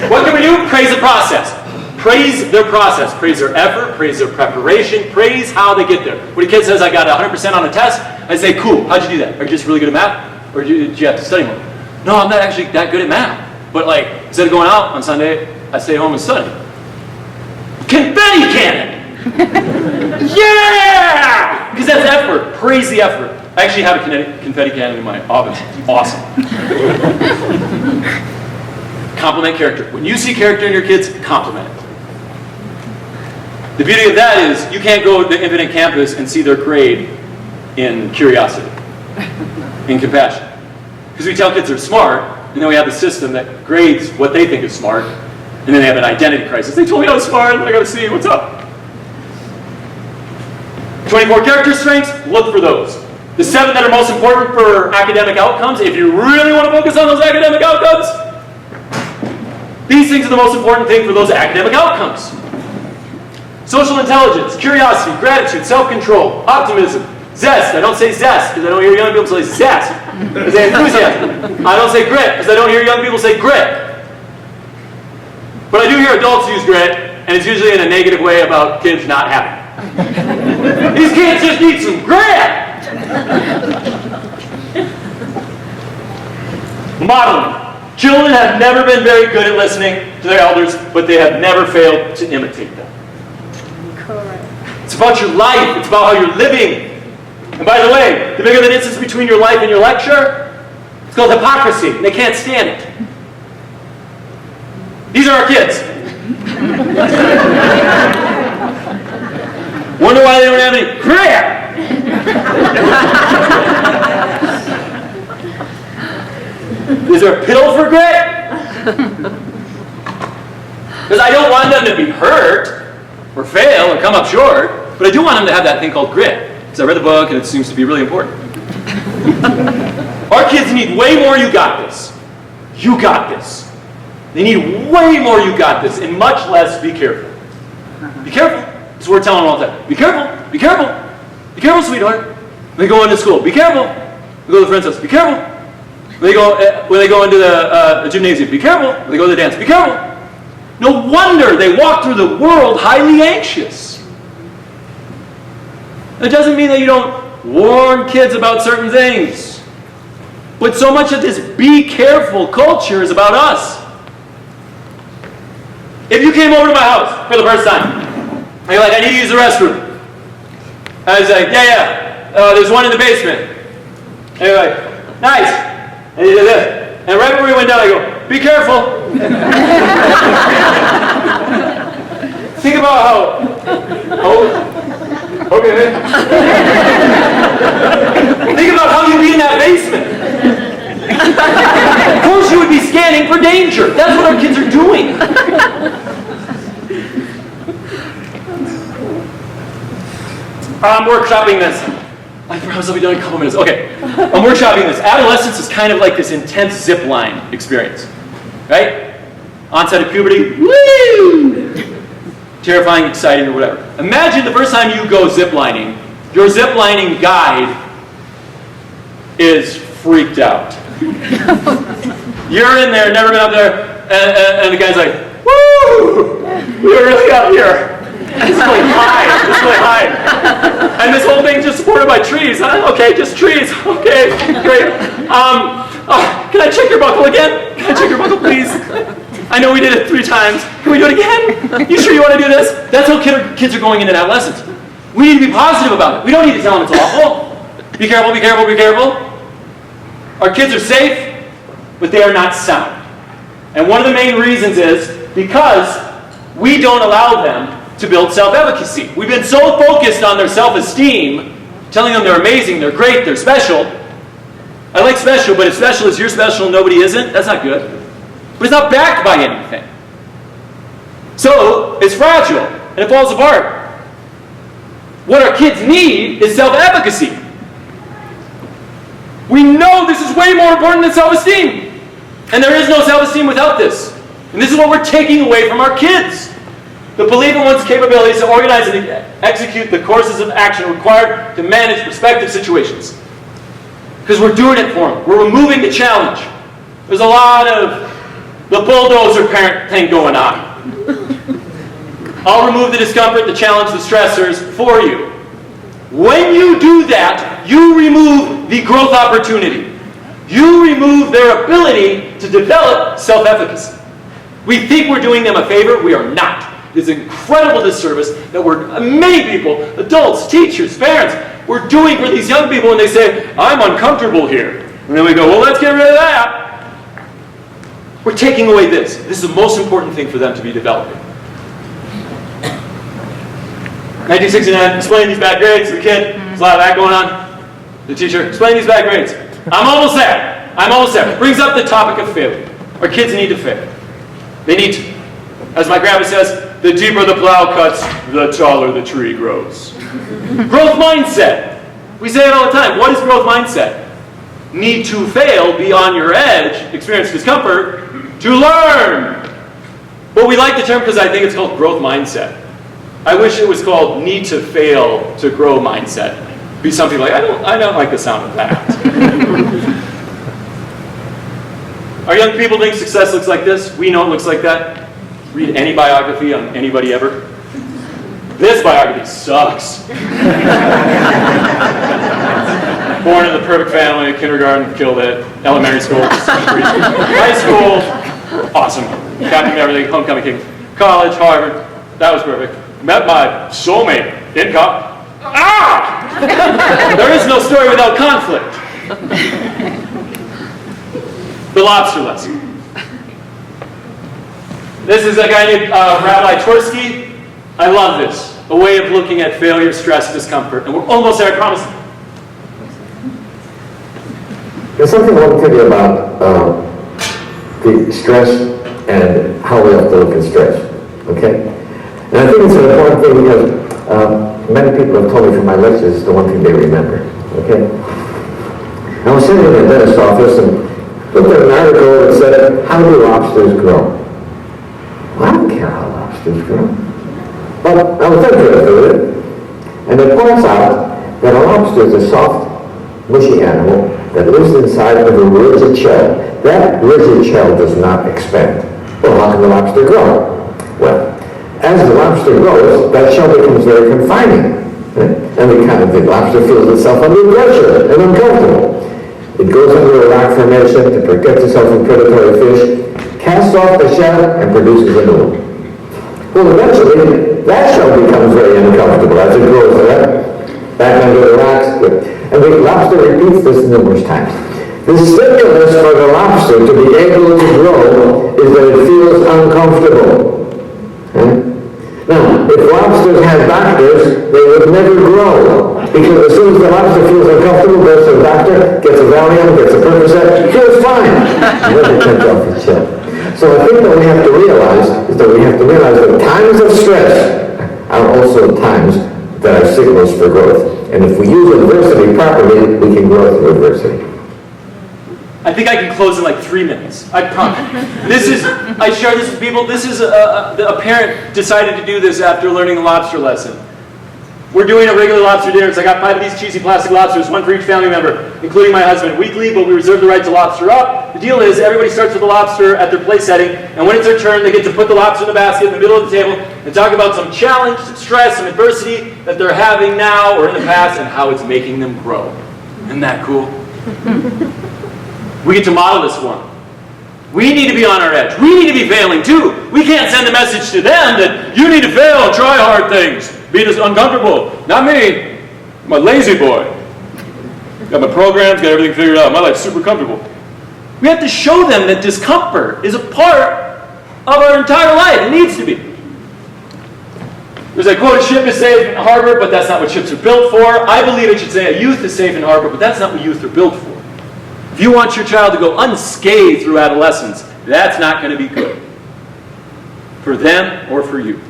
what can we do? Praise the process. Praise their process. Praise their effort. Praise their preparation. Praise how they get there. When a kid says, I got 100% on a test, I say, cool, how'd you do that? Are you just really good at math? Or did you have to study more? No, I'm not actually that good at math. But like, instead of going out on Sunday, I stay home and study. Confetti cannon! Yeah! Because that's effort. Praise the effort. I actually have a confetti cannon in my office. It's awesome. Compliment character. When you see character in your kids, compliment it. The beauty of that is you can't go to Infinite Campus and see their grade in curiosity, in compassion. Because we tell kids they're smart, and then we have the system that grades what they think is smart, and then they have an identity crisis. They told me I was smart, I gotta see what's up. 24 character strengths, look for those. The 7 that are most important for academic outcomes, if you really want to focus on those academic outcomes, these things are the most important thing for those academic outcomes. Social intelligence, curiosity, gratitude, self-control, optimism, zest. I don't say zest because I don't hear young people say zest. I say enthusiasm. I don't say grit because I don't hear young people say grit. But I do hear adults use grit, and it's usually in a negative way about kids not having it. These kids just need some grit! Modeling. Children have never been very good at listening to their elders, but they have never failed to imitate them. Correct. It's about your life. It's about how you're living. And by the way, the bigger the distance between your life and your lecture, it's called hypocrisy. They can't stand it. These are our kids. Wonder why they don't have any grit. Is there a pill for grit? Because I don't want them to be hurt or fail or come up short, but I do want them to have that thing called grit. Because I read the book and it seems to be really important. Our kids need way more you got this. You got this. They need way more you got this and much less be careful. Be careful. That's what we're telling them all the time. Be careful. Be careful. Be careful, sweetheart. When they go into school, be careful. They go to the friend's house, be careful. When they go into the gymnasium, be careful. When they go to the dance, be careful. No wonder they walk through the world highly anxious. It doesn't mean that you don't warn kids about certain things. But so much of this be careful culture is about us. If you came over to my house for the first time, and you're like, I need to use the restroom. I was like, yeah. There's one in the basement. And you're like, nice. And you did this. And right before we went down, I go, be careful. Think about okay. Think about how you'd be in that basement. Of course you would be scanning for danger. That's what our kids are doing. I'm workshopping this. I promise I'll be done in a couple minutes. Okay, I'm workshopping this. Adolescence is kind of like this intense zip line experience, right? onset of puberty, woo! Terrifying, exciting, or whatever. Imagine the first time you go ziplining, your ziplining guide is freaked out. You're in there, never been up there, and the guy's like, woo! We're really out here. This is really high. This is really high. And this whole thing just supported by trees. Okay, just trees. Okay, great. Can I check your buckle again? Can I check your buckle, please? I know we did it 3 times. Can we do it again? You sure you want to do this? That's how kids are going into adolescence. We need to be positive about it. We don't need to tell them it's awful. Be careful, be careful, be careful. Our kids are safe, but they are not sound. And one of the main reasons is because we don't allow them to build self-efficacy. We've been so focused on their self-esteem, telling them they're amazing, they're great, they're special. I like special, but if special is you're special and nobody isn't, that's not good. But it's not backed by anything. So, it's fragile, and it falls apart. What our kids need is self-efficacy. We know this is way more important than self-esteem. And there is no self-esteem without this. And this is what we're taking away from our kids. The belief in one's capabilities to organize and execute the courses of action required to manage prospective situations. Because we're doing it for them. We're removing the challenge. There's a lot of the bulldozer parent thing going on. I'll remove the discomfort, the challenge, the stressors for you. When you do that, you remove the growth opportunity. You remove their ability to develop self-efficacy. We think we're doing them a favor. We are not. It's an incredible disservice that many people, adults, teachers, parents, we're doing for these young people when they say, I'm uncomfortable here. And then we go, well, let's get rid of that. We're taking away this. This is the most important thing for them to be developing. 1969, explain these bad grades to the kid. There's a lot of that going on. The teacher, explain these bad grades. I'm almost there. I'm almost there. Brings up the topic of failure. Our kids need to fail. They need to. As my grandpa says, the deeper the plow cuts, the taller the tree grows. Growth mindset. We say it all the time. What is growth mindset? Need to fail, be on your edge, experience discomfort, to learn. But we like the term because I think it's called growth mindset. I wish it was called need to fail to grow mindset. Be something like, I don't like the sound of that. Our young people think success looks like this. We know it looks like that. Read any biography on anybody ever. This biography sucks. Born in the perfect family, kindergarten, killed it. Elementary school, high school, awesome. Captain of everything, homecoming king. College, Harvard, that was perfect. Met my soulmate in college. Ah! There is no story without conflict. The lobster lesson. This is a guy named Rabbi Tversky. I love this. A way of looking at failure, stress, discomfort. And we're almost there, I promise. There's something I want to tell you about the stress and how we have to look at stress. Okay? And I think it's an important thing because many people have told me from my lectures it's the one thing they remember. Okay? I was sitting in the dentist's office and looked at an article that said, how do lobsters grow? Well, I don't care how lobsters grow. But I was interested in it. And it points out that a lobster is a soft, mushy animal that lives inside of a rigid shell. That rigid shell does not expand. Well, how can the lobster grow? Well, as the lobster grows, that shell becomes very confining. Right? And the lobster feels itself under pressure and uncomfortable. It goes under a rock formation to protect itself from predatory fish, casts off the shell, and produces a new one. Well, eventually, that shell becomes very uncomfortable as it grows back under the rocks. And the lobster repeats this numerous times. The stimulus for the lobster to be able to grow is that it feels uncomfortable. Okay? Now, if lobsters had doctors, they would never grow. Because as soon as the lobster feels uncomfortable, goes to the doctor, gets a Valium, gets a Percocet, feels fine. And then it comes off its shell. So I think what we have to realize is that times of stress are also times that are signals for growth. And if we use adversity properly, we can grow through adversity. I I think I can close in like 3 minutes. I promise. I share this with people. This is a parent decided to do this after learning the lobster lesson. We're doing a regular lobster dinner, so I got 5 of these cheesy plastic lobsters, 1 for each family member, including my husband, weekly, but we reserve the right to lobster up. The deal is everybody starts with a lobster at their place setting, and when it's their turn, they get to put the lobster in the basket in the middle of the table and talk about some challenge, some stress, some adversity that they're having now or in the past and how it's making them grow. Isn't that cool? We get to model this one. We need to be on our edge. We need to be failing too. We can't send a message to them that you need to fail and try hard things. Be just uncomfortable. Not me. I'm a lazy boy. Got my programs, got everything figured out. My life's super comfortable. We have to show them that discomfort is a part of our entire life. It needs to be. There's a quote, a ship is safe in harbor, but that's not what ships are built for. I believe it should say a youth is safe in harbor, but that's not what youth are built for. If you want your child to go unscathed through adolescence, that's not going to be good. For them or for you.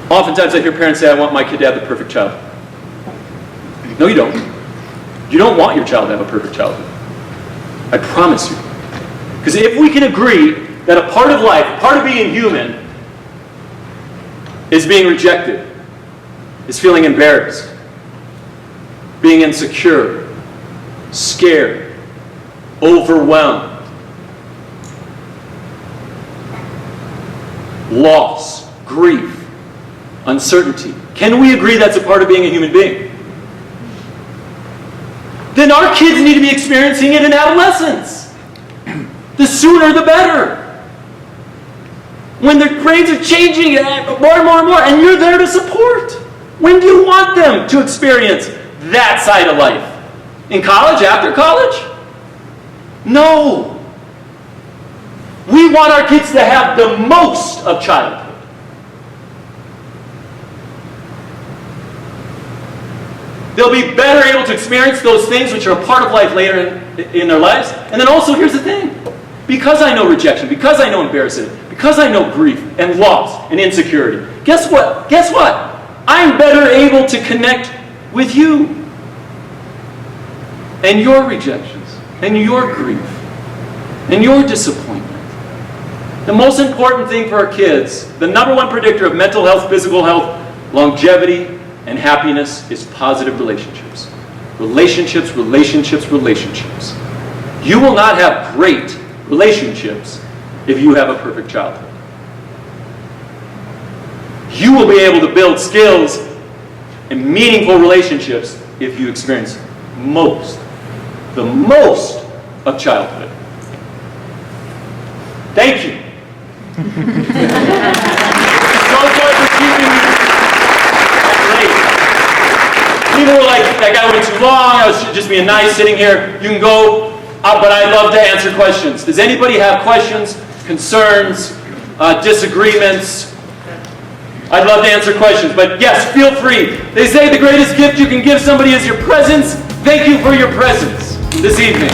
Oftentimes I hear parents say, I want my kid to have the perfect childhood. No, you don't. You don't want your child to have a perfect childhood. I promise you. Because if we can agree that a part of life, a part of being human, is being rejected, is feeling embarrassed, being insecure, scared, overwhelmed, loss, grief, uncertainty. Can we agree that's a part of being a human being? Then our kids need to be experiencing it in adolescence. The sooner the better. When their brains are changing more and more and more, and you're there to support. When do you want them to experience that side of life? In college, after college? No. We want our kids to have the most of childhood. They'll be better able to experience those things which are a part of life later in their lives. And then also, here's the thing. Because I know rejection, because I know embarrassment, because I know grief and loss and insecurity, guess what? Guess what? I'm better able to connect with you and your rejections and your grief and your disappointment. The most important thing for our kids, the number one predictor of mental health, physical health, longevity, and happiness is positive relationships. Relationships, relationships, relationships. You will not have great relationships if you have a perfect childhood. You will be able to build skills and meaningful relationships if you experience the most of childhood. Thank you. So sorry for keeping you late. People were like, that guy went too long, I was just being nice sitting here. You can go, but I'd love to answer questions. Does anybody have questions, concerns, disagreements? I'd love to answer questions, but yes, feel free. They say the greatest gift you can give somebody is your presence. Thank you for your presence this evening.